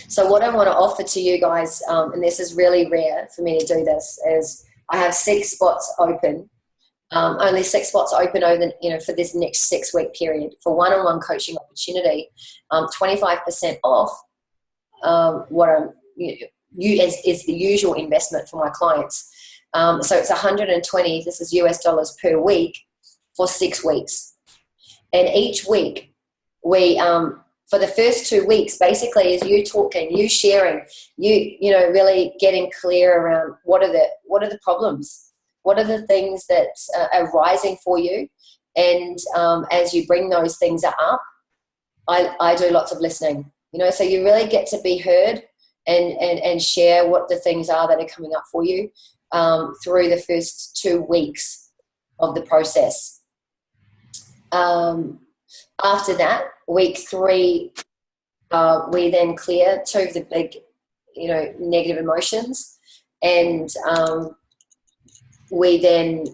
So what I want to offer to you guys, and this is really rare for me to do this, is I have 6 spots open, only 6 spots open over for this next 6-week period for one-on-one coaching opportunity, 25% off what I'm is the usual investment for my clients. So it's $120. This is US dollars per week for 6 weeks. And each week, we for the first 2 weeks, basically, is you talking, you sharing, you really getting clear around what are the problems, what are the things that are rising for you, and as you bring those things up, I do lots of listening. So you really get to be heard and share what the things are that are coming up for you through the first 2 weeks of the process. After that, week 3, we then clear 2 of the big, negative emotions, and we then,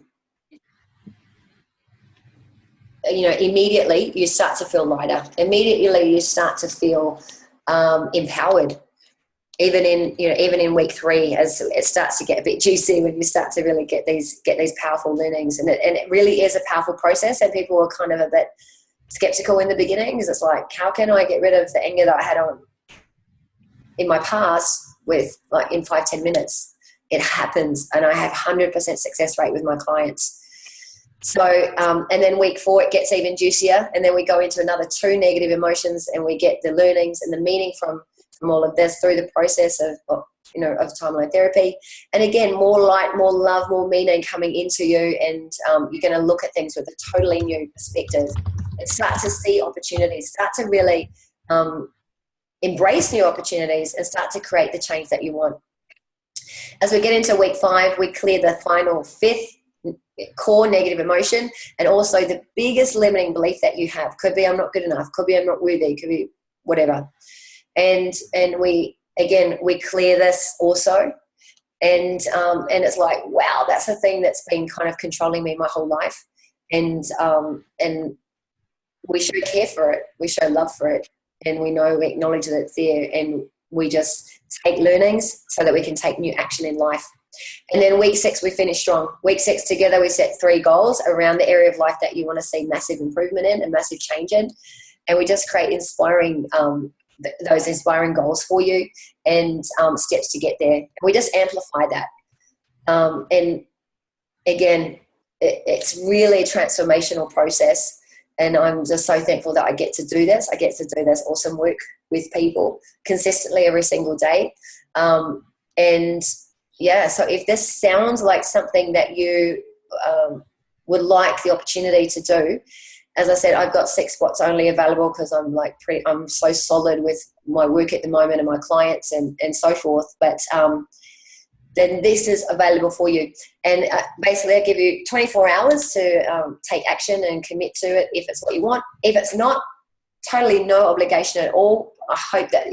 immediately you start to feel lighter. Immediately you start to feel empowered. Even in week 3, as it starts to get a bit juicy, when you start to really get these powerful learnings, and it really is a powerful process. And people are kind of a bit skeptical in the beginning, because it's like, how can I get rid of the anger that I had in my past with in 5-10 minutes? It happens, and I have 100% success rate with my clients. So, and then week 4, it gets even juicier, and then we go into another 2 negative emotions, and we get the learnings and the meaning from all of this through the process of timeline therapy. And again, more light, more love, more meaning coming into you, and you're going to look at things with a totally new perspective and start to see opportunities, start to really embrace new opportunities, and start to create the change that you want. As we get into week 5, we clear the final 5th core negative emotion, and also the biggest limiting belief that you have. Could be I'm not good enough, could be I'm not worthy, could be whatever. And we clear this also, and it's like, wow, that's a thing that's been kind of controlling me my whole life, and we show care for it, we show love for it, and we acknowledge that it's there, and we just take learnings so that we can take new action in life. And then week 6, we finish strong. Week 6 together, we set 3 goals around the area of life that you want to see massive improvement in and massive change in, and we just create those inspiring goals for you, and steps to get there. We just amplify that. And again, it's really a transformational process, and I'm just so thankful that I get to do this. I get to do this awesome work with people consistently every single day. And yeah, so if this sounds like something that you would like the opportunity to do, as I said, I've got 6 spots only available, because I'm so solid with my work at the moment and my clients and so forth. But then this is available for you. And basically I give you 24 hours to take action and commit to it if it's what you want. If it's not, totally no obligation at all. I hope that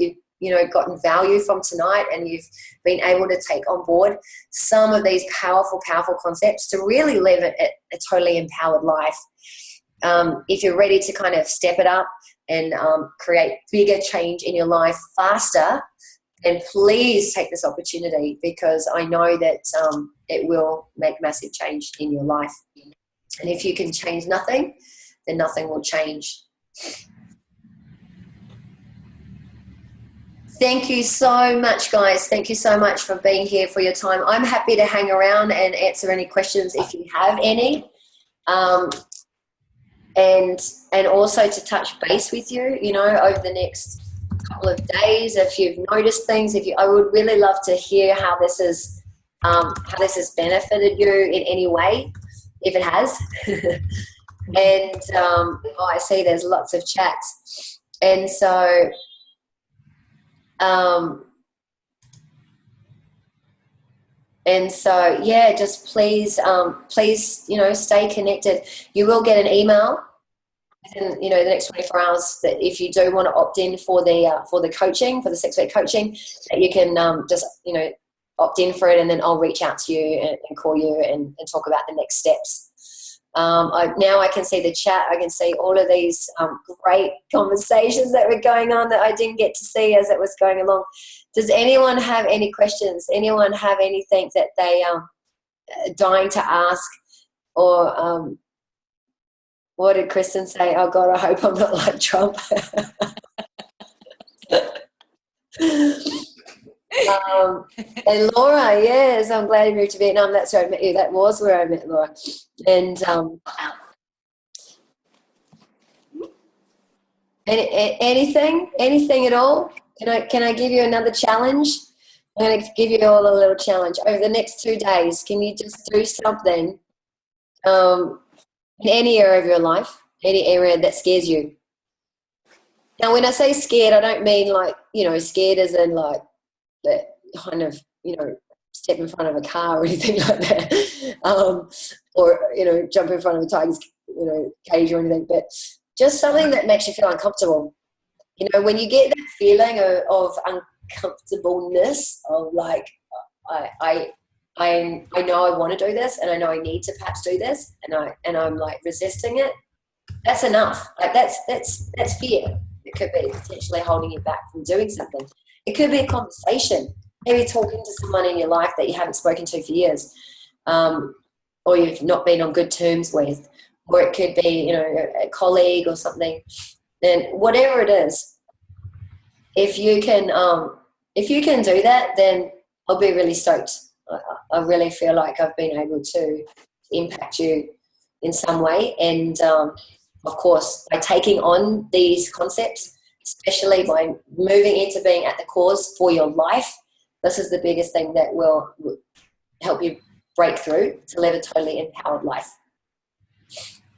gotten value from tonight, and you've been able to take on board some of these powerful, powerful concepts to really live a totally empowered life. If you're ready to kind of step it up and create bigger change in your life faster, then please take this opportunity, because I know that it will make massive change in your life. And if you can change nothing, then nothing will change. Thank you so much, guys. Thank you so much for being here, for your time. I'm happy to hang around and answer any questions if you have any. And also to touch base with you, over the next couple of days, if you've noticed things. I would really love to hear how this has benefited you in any way, if it has. And I see there's lots of chats, and so yeah, just please stay connected. You will get an email within the next 24 hours that if you do want to opt in for the coaching, for the 6-week coaching, that you can just opt in for it, and then I'll reach out to you and call you and talk about the next steps. Now I can see the chat. I can see all of these great conversations that were going on that I didn't get to see as it was going along. Does anyone have any questions? Anyone have anything that they are dying to ask? Or what did Kristen say? Oh God, I hope I'm not like Trump. And Laura, yes, I'm glad you moved to Vietnam. That's where I met you. That was where I met Laura. And anything at all? Can I give you another challenge? I'm going to give you all a little challenge. Over the next 2 days, can you just do something in any area of your life, any area that scares you? Now, when I say scared, I don't mean like, scared as in like that kind of, step in front of a car or anything like that, or, jump in front of a tiger's, cage or anything, but just something that makes you feel uncomfortable. When you get that feeling of uncomfortableness, of like, I know I want to do this, and I know I need to perhaps do this, and I'm like resisting it. That's enough. Like that's fear. It could be potentially holding you back from doing something. It could be a conversation, maybe talking to someone in your life that you haven't spoken to for years, or you've not been on good terms with, or it could be, a colleague or something. Then whatever it is, if you can do that, then I'll be really stoked. I really feel like I've been able to impact you in some way. And of course, by taking on these concepts, especially by moving into being at the cause for your life, this is the biggest thing that will help you break through to live a totally empowered life.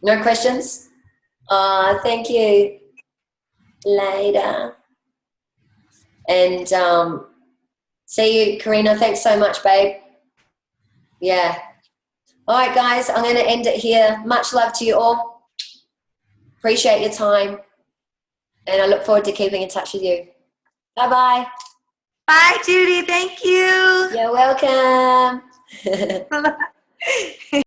No questions? Thank you. Later. And see you, Karina. Thanks so much, babe. Yeah. All right, guys, I'm going to end it here. Much love to you all. Appreciate your time. And I look forward to keeping in touch with you. Bye-bye. Bye, Judy. Thank you. You're welcome.